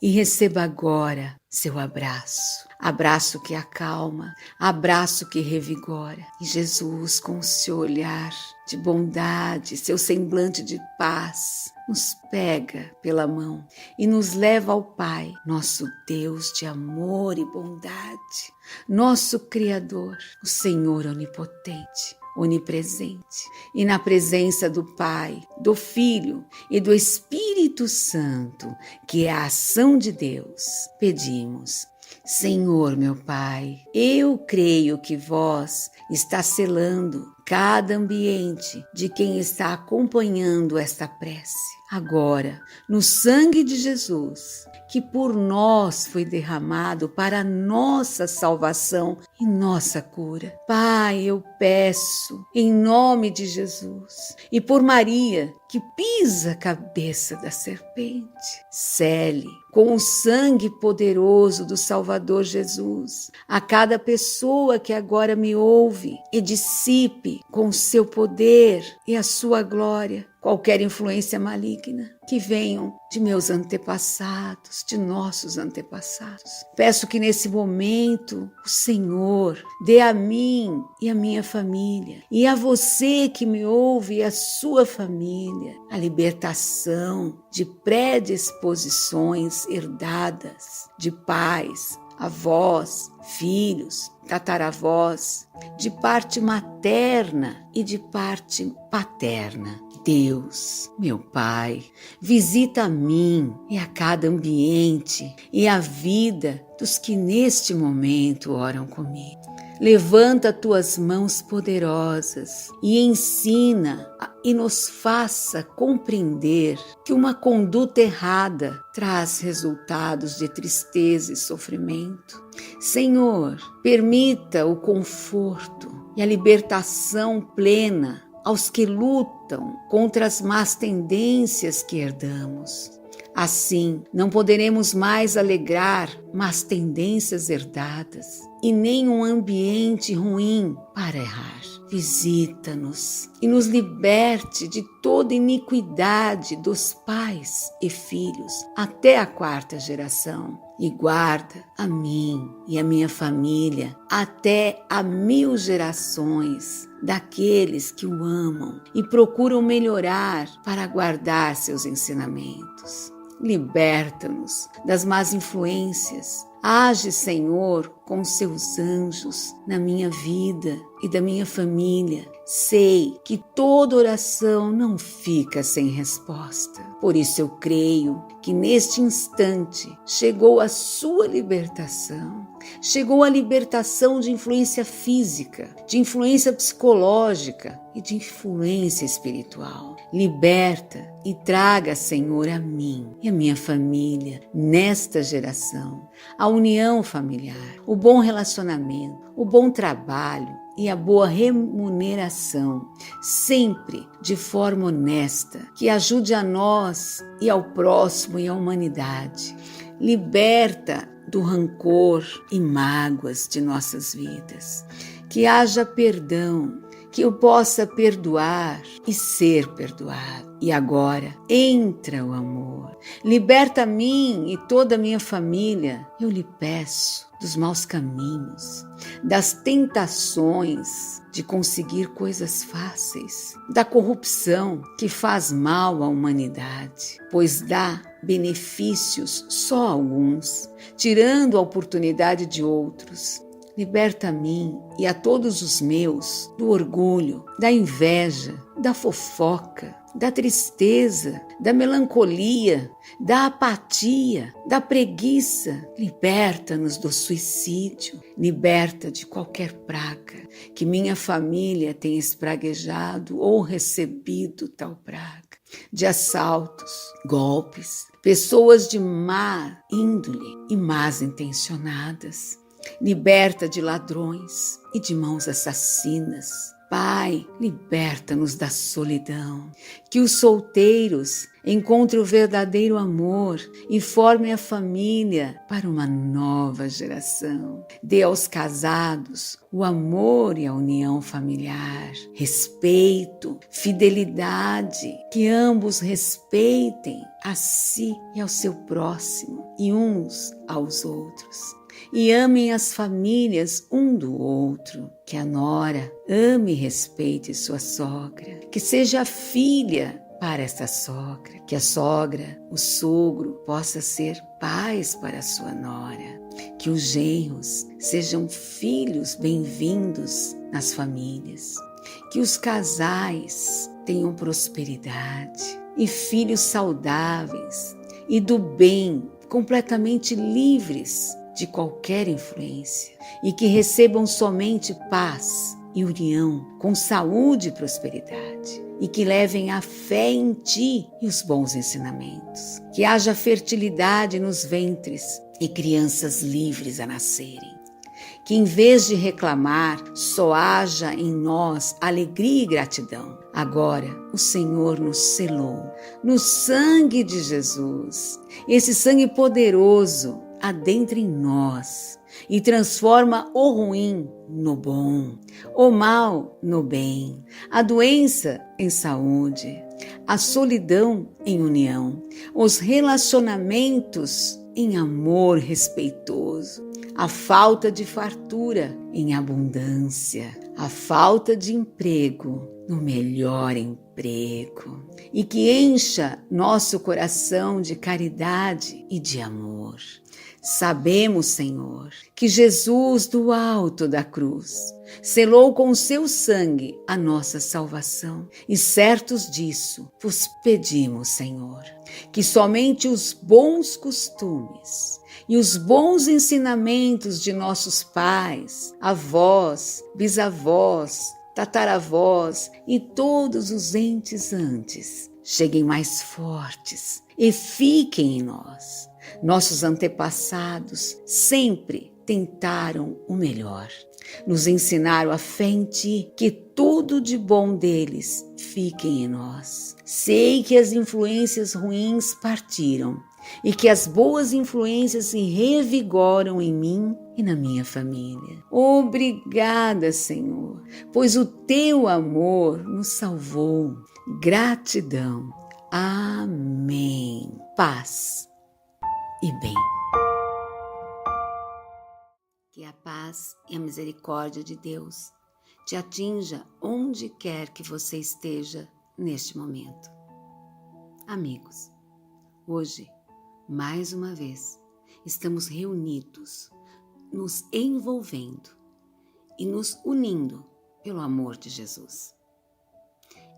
e receba agora seu abraço. Abraço que acalma, abraço que revigora. E Jesus, com seu olhar de bondade, seu semblante de paz, nos pega pela mão e nos leva ao Pai, nosso Deus de amor e bondade, nosso Criador, o Senhor onipotente, onipresente. E na presença do Pai, do Filho e do Espírito Santo, que é a ação de Deus, pedimos: Senhor, meu Pai, eu creio que vós está selando cada ambiente de quem está acompanhando esta prece. Agora, no sangue de Jesus, que por nós foi derramado para nossa salvação e nossa cura. Pai, eu peço, em nome de Jesus, e por Maria, que pisa a cabeça da serpente, sele com o sangue poderoso do Salvador Jesus a cada pessoa que agora me ouve e dissipe com o seu poder e a sua glória qualquer influência maligna que venham de meus antepassados, de nossos antepassados. Peço que nesse momento o Senhor dê a mim e a minha família, e a você que me ouve e a sua família, a libertação de predisposições herdadas de pais, avós, filhos, tataravós, de parte materna e de parte paterna. Deus, meu Pai, visita a mim e a cada ambiente e a vida dos que neste momento oram comigo. Levanta tuas mãos poderosas e ensina e nos faça compreender que uma conduta errada traz resultados de tristeza e sofrimento. Senhor, permita o conforto e a libertação plena aos que lutam contra as más tendências que herdamos. Assim, não poderemos mais alegrar más tendências herdadas e nem um ambiente ruim para errar. Visita-nos e nos liberte de toda iniquidade dos pais e filhos até a 4ª geração. E guarda a mim e a minha família até a 1000 gerações daqueles que o amam e procuram melhorar para guardar seus ensinamentos. Liberta-nos das más influências. Age, Senhor, com seus anjos na minha vida e da minha família. Sei que toda oração não fica sem resposta. Por isso eu creio que neste instante chegou a sua libertação. Chegou a libertação de influência física, de influência psicológica e de influência espiritual. Liberta e traga, Senhor, a mim e a minha família, nesta geração, a união familiar, o bom relacionamento, o bom trabalho e a boa remuneração, sempre de forma honesta, que ajude a nós e ao próximo e à humanidade. Liberta do rancor e mágoas de nossas vidas, que haja perdão, que eu possa perdoar e ser perdoado. E agora, entra o amor. Liberta a mim e toda a minha família. Eu lhe peço dos maus caminhos, das tentações de conseguir coisas fáceis, da corrupção que faz mal à humanidade, pois dá benefícios só a alguns, tirando a oportunidade de outros. Liberta a mim e a todos os meus do orgulho, da inveja, da fofoca, da tristeza, da melancolia, da apatia, da preguiça. Liberta-nos do suicídio. Liberta de qualquer praga que minha família tenha espraguejado ou recebido tal praga. De assaltos, golpes, pessoas de má índole e más intencionadas. Liberta de ladrões e de mãos assassinas. Pai, liberta-nos da solidão. Que os solteiros encontrem o verdadeiro amor e formem a família para uma nova geração. Dê aos casados o amor e a união familiar, respeito, fidelidade, que ambos respeitem a si e ao seu próximo e uns aos outros. E amem as famílias um do outro, que a nora ame e respeite sua sogra, que seja filha para esta sogra, que a sogra, o sogro, possa ser pais para a sua nora, que os genros sejam filhos bem-vindos nas famílias, que os casais tenham prosperidade e filhos saudáveis e do bem, completamente livres de qualquer influência e que recebam somente paz e união com saúde e prosperidade e que levem a fé em Ti e os bons ensinamentos. Que haja fertilidade nos ventres e crianças livres a nascerem. Que em vez de reclamar, só haja em nós alegria e gratidão. Agora o Senhor nos selou no sangue de Jesus. Esse sangue poderoso adentra em nós e transforma o ruim no bom, o mal no bem, a doença em saúde, a solidão em união, os relacionamentos em amor respeitoso, a falta de fartura em abundância, a falta de emprego no melhor emprego, e que encha nosso coração de caridade e de amor. Sabemos, Senhor, que Jesus do alto da cruz selou com seu sangue a nossa salvação e certos disso vos pedimos, Senhor, que somente os bons costumes e os bons ensinamentos de nossos pais, avós, bisavós, tataravós e todos os entes antes cheguem mais fortes e fiquem em nós. Nossos antepassados sempre tentaram o melhor. Nos ensinaram a fé em Ti, que tudo de bom deles fiquem em nós. Sei que as influências ruins partiram e que as boas influências se revigoram em mim e na minha família. Obrigada, Senhor, pois o Teu amor nos salvou. Gratidão. Amém. Paz e bem. Que a paz e a misericórdia de Deus te atinja onde quer que você esteja neste momento. Amigos, hoje, mais uma vez, estamos reunidos, nos envolvendo e nos unindo pelo amor de Jesus.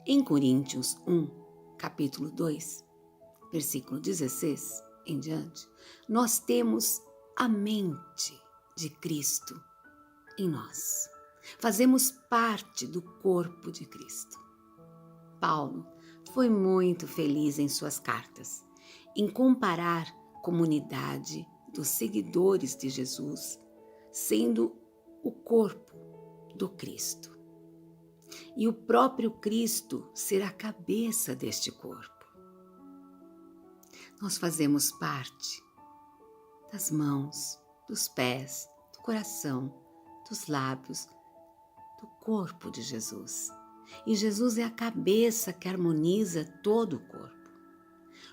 Em Coríntios 1, capítulo 2, versículo 16 em diante, nós temos a mente de Cristo em nós. Fazemos parte do corpo de Cristo. Paulo foi muito feliz em suas cartas em comparar a comunidade dos seguidores de Jesus sendo o corpo do Cristo. E o próprio Cristo ser a cabeça deste corpo. Nós fazemos parte das mãos, dos pés, do coração, dos lábios, do corpo de Jesus. E Jesus é a cabeça que harmoniza todo o corpo.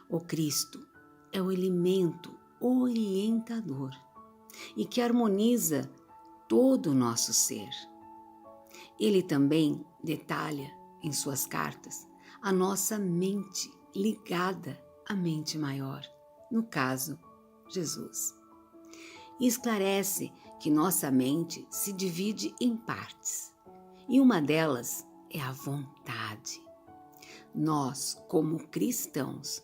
O Cristo é o elemento orientador e que harmoniza todo o nosso ser. Ele também detalha em suas cartas a nossa mente ligada à mente maior, no caso, Jesus. E esclarece que nossa mente se divide em partes, e uma delas é a vontade. Nós, como cristãos,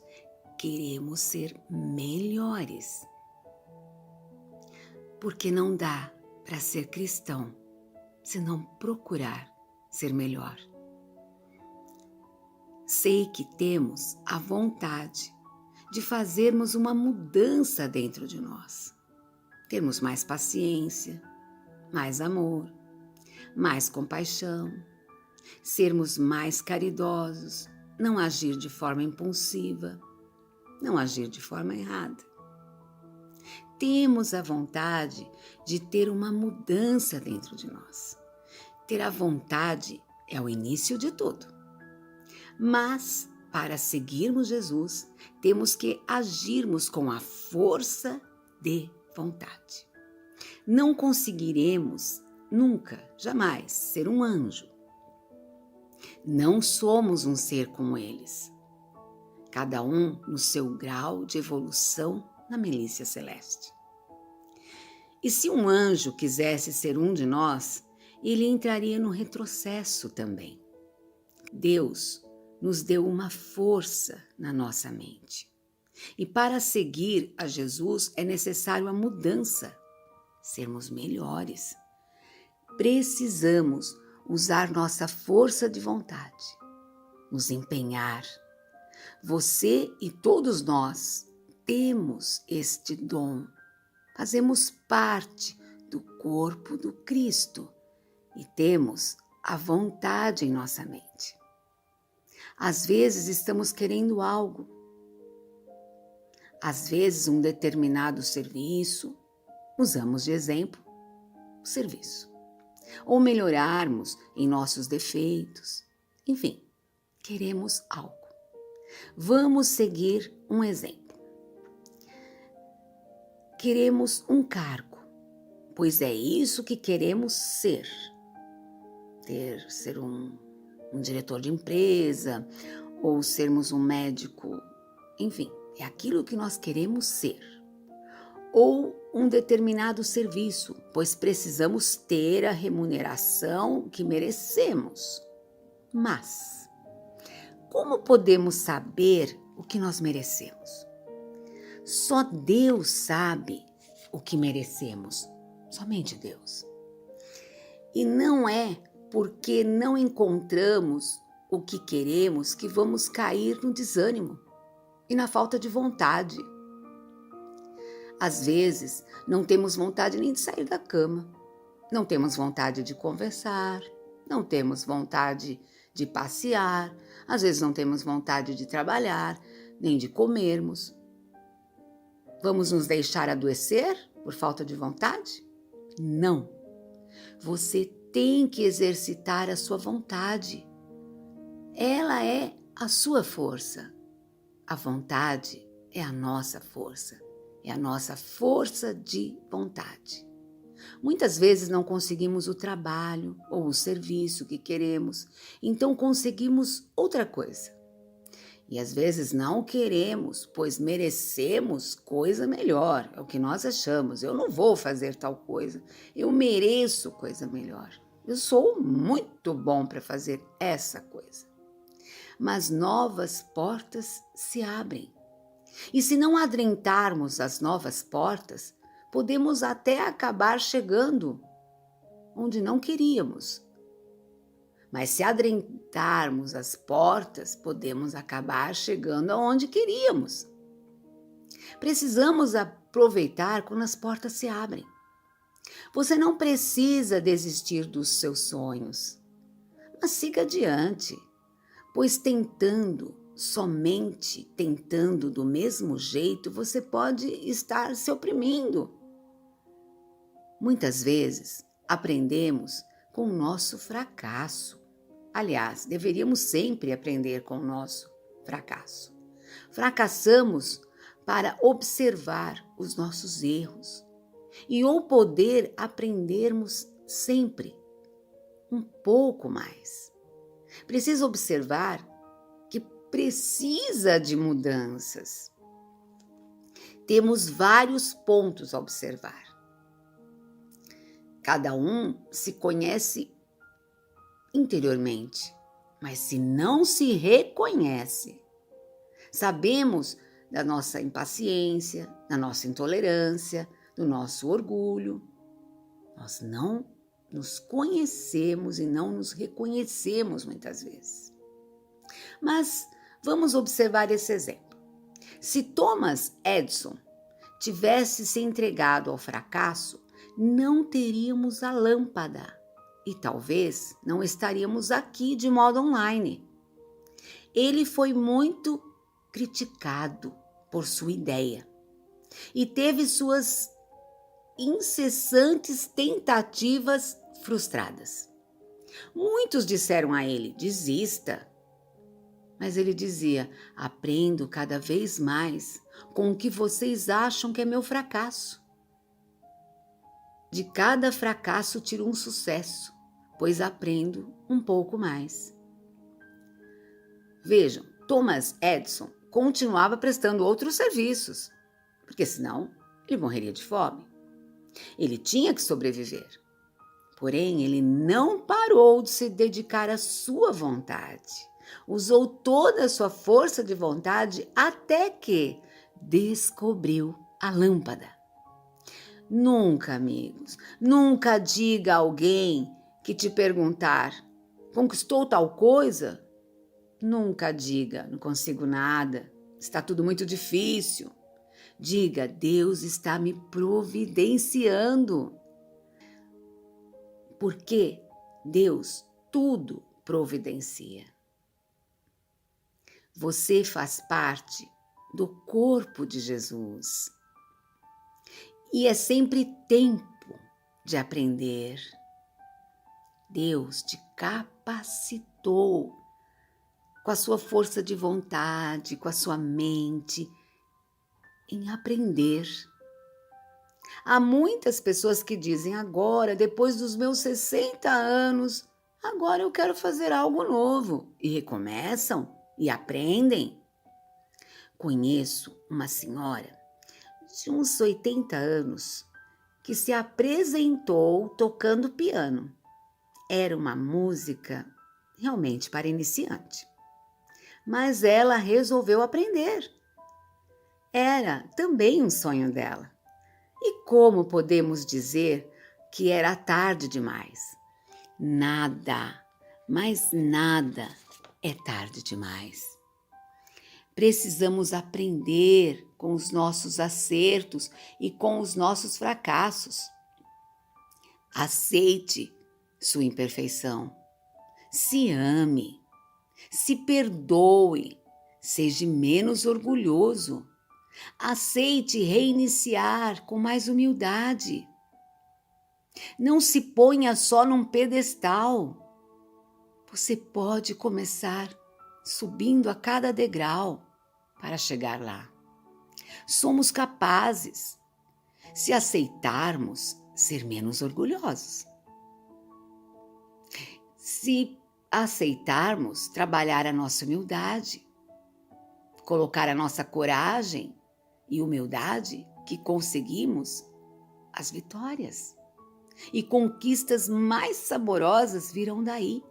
queremos ser melhores. Porque não dá para ser cristão se não procurar ser melhor. Sei que temos a vontade de fazermos uma mudança dentro de nós. Termos mais paciência, mais amor, mais compaixão, sermos mais caridosos, não agir de forma impulsiva, não agir de forma errada. Temos a vontade de ter uma mudança dentro de nós. Ter a vontade é o início de tudo. Mas, para seguirmos Jesus, temos que agirmos com a força de vontade. Não conseguiremos nunca, jamais, ser um anjo. Não somos um ser como eles. Cada um no seu grau de evolução na milícia celeste. E se um anjo quisesse ser um de nós, ele entraria no retrocesso também. Deus nos deu uma força na nossa mente. E para seguir a Jesus é necessário a mudança, sermos melhores. Precisamos usar nossa força de vontade, nos empenhar. Você e todos nós temos este dom. Fazemos parte do corpo do Cristo e temos a vontade em nossa mente. Às vezes estamos querendo algo. Às vezes um determinado serviço, usamos de exemplo o serviço. Ou melhorarmos em nossos defeitos. Enfim, queremos algo. Vamos seguir um exemplo. Queremos um cargo, pois é isso que queremos ser. Ser um diretor de empresa, ou sermos um médico, enfim, é aquilo que nós queremos ser. Ou um determinado serviço, pois precisamos ter a remuneração que merecemos. Mas, como podemos saber o que nós merecemos? Só Deus sabe o que merecemos, somente Deus. E não é porque não encontramos o que queremos que vamos cair no desânimo e na falta de vontade. Às vezes, não temos vontade nem de sair da cama, não temos vontade de conversar, não temos vontade de passear, às vezes não temos vontade de trabalhar, nem de comermos. Vamos nos deixar adoecer por falta de vontade? Não. Você tem que exercitar a sua vontade. Ela é a sua força. A vontade é a nossa força. É a nossa força de vontade. Muitas vezes não conseguimos o trabalho ou o serviço que queremos, então conseguimos outra coisa. E às vezes não queremos, pois merecemos coisa melhor, é o que nós achamos. Eu não vou fazer tal coisa, eu mereço coisa melhor. Eu sou muito bom para fazer essa coisa. Mas novas portas se abrem. E se não adrentarmos as novas portas, podemos até acabar chegando onde não queríamos. Mas se adrentarmos as portas, podemos acabar chegando aonde queríamos. Precisamos aproveitar quando as portas se abrem. Você não precisa desistir dos seus sonhos, mas siga adiante, pois somente tentando do mesmo jeito, você pode estar se oprimindo. Muitas vezes aprendemos com o nosso fracasso. Aliás, deveríamos sempre aprender com o nosso fracasso. Fracassamos para observar os nossos erros e ou poder aprendermos sempre um pouco mais. Precisa observar que precisa de mudanças. Temos vários pontos a observar. Cada um se conhece interiormente, mas se não se reconhece, sabemos da nossa impaciência, da nossa intolerância, do nosso orgulho. Nós não nos conhecemos e não nos reconhecemos muitas vezes. Mas vamos observar esse exemplo. Se Thomas Edison tivesse se entregado ao fracasso, não teríamos a lâmpada e talvez não estaríamos aqui de modo online. Ele foi muito criticado por sua ideia e teve suas incessantes tentativas frustradas. Muitos disseram a ele: desista. Mas ele dizia: aprendo cada vez mais com o que vocês acham que é meu fracasso. De cada fracasso tiro um sucesso, pois aprendo um pouco mais. Vejam, Thomas Edison continuava prestando outros serviços, porque senão ele morreria de fome. Ele tinha que sobreviver. Porém, ele não parou de se dedicar à sua vontade. Usou toda a sua força de vontade até que descobriu a lâmpada. Nunca, amigos, nunca diga a alguém que te perguntar: conquistou tal coisa? Nunca diga: não consigo nada, está tudo muito difícil. Diga: Deus está me providenciando. Porque Deus tudo providencia. Você faz parte do corpo de Jesus. E é sempre tempo de aprender. Deus te capacitou com a sua força de vontade, com a sua mente, em aprender. Há muitas pessoas que dizem: agora, depois dos meus 60 anos, agora eu quero fazer algo novo. E recomeçam e aprendem. Conheço uma senhora de uns 80 anos que se apresentou tocando piano. Era uma música realmente para iniciante, mas ela resolveu aprender. Era também um sonho dela. E como podemos dizer que era tarde demais? Nada, mas nada é tarde demais. Precisamos aprender com os nossos acertos e com os nossos fracassos. Aceite sua imperfeição. Se ame. Se perdoe. Seja menos orgulhoso. Aceite reiniciar com mais humildade. Não se ponha só num pedestal. Você pode começar subindo a cada degrau para chegar lá. Somos capazes, se aceitarmos, ser menos orgulhosos. Se aceitarmos trabalhar a nossa humildade, colocar a nossa coragem e humildade, que conseguimos as vitórias. E conquistas mais saborosas virão daí,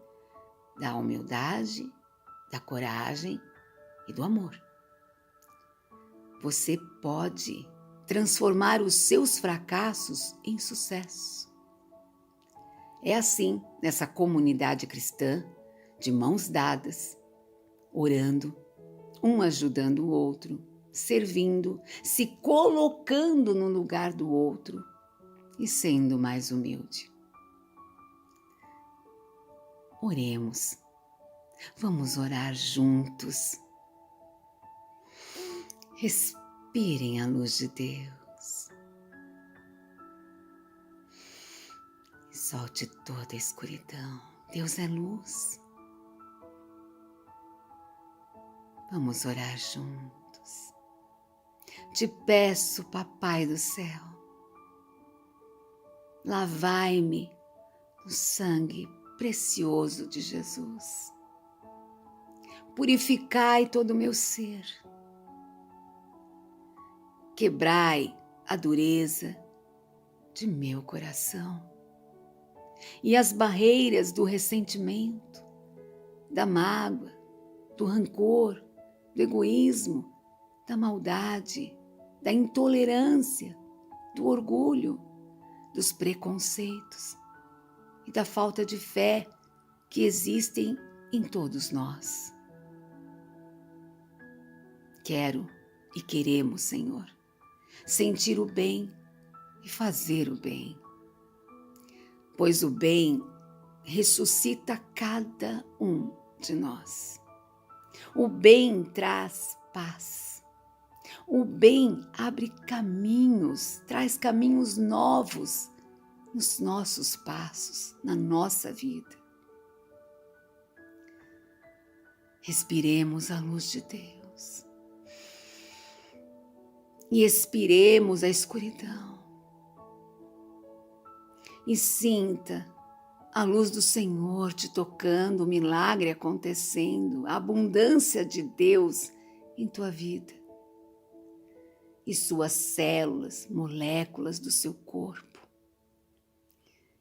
da humildade, da coragem e do amor. Você pode transformar os seus fracassos em sucesso. É assim, nessa comunidade cristã, de mãos dadas, orando, um ajudando o outro, servindo, se colocando no lugar do outro e sendo mais humilde. Oremos. Vamos orar juntos. Respirem a luz de Deus. E solte toda a escuridão. Deus é luz. Vamos orar juntos. Te peço, Papai do céu, lavai-me no sangue precioso de Jesus. Purificai todo o meu ser. Quebrai a dureza de meu coração. e as barreiras do ressentimento, da mágoa, do rancor, do egoísmo, da maldade, da intolerância, do orgulho, dos preconceitos e da falta de fé que existem em todos nós. Quero e queremos, Senhor, sentir o bem e fazer o bem, pois o bem ressuscita cada um de nós. O bem traz paz. O bem abre caminhos, traz caminhos novos nos nossos passos, na nossa vida. Respiremos a luz de Deus e expiremos a escuridão. E sinta a luz do Senhor te tocando, o milagre acontecendo, a abundância de Deus em tua vida. E suas células, moléculas do seu corpo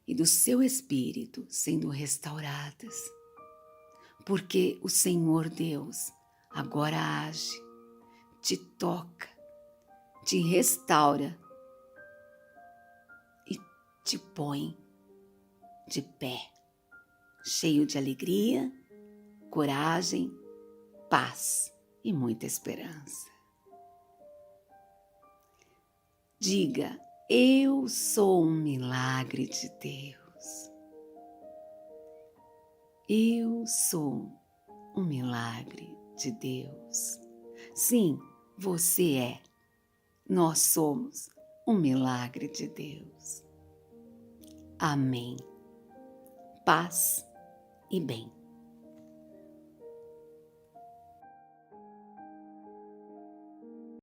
e do seu espírito sendo restauradas. Porque o Senhor Deus agora age, te toca, te restaura e te põe de pé, cheio de alegria, coragem, paz e muita esperança. Diga, eu sou um milagre de Deus. Eu sou um milagre de Deus. Sim, você é. Nós somos um milagre de Deus. Amém. Paz e bem.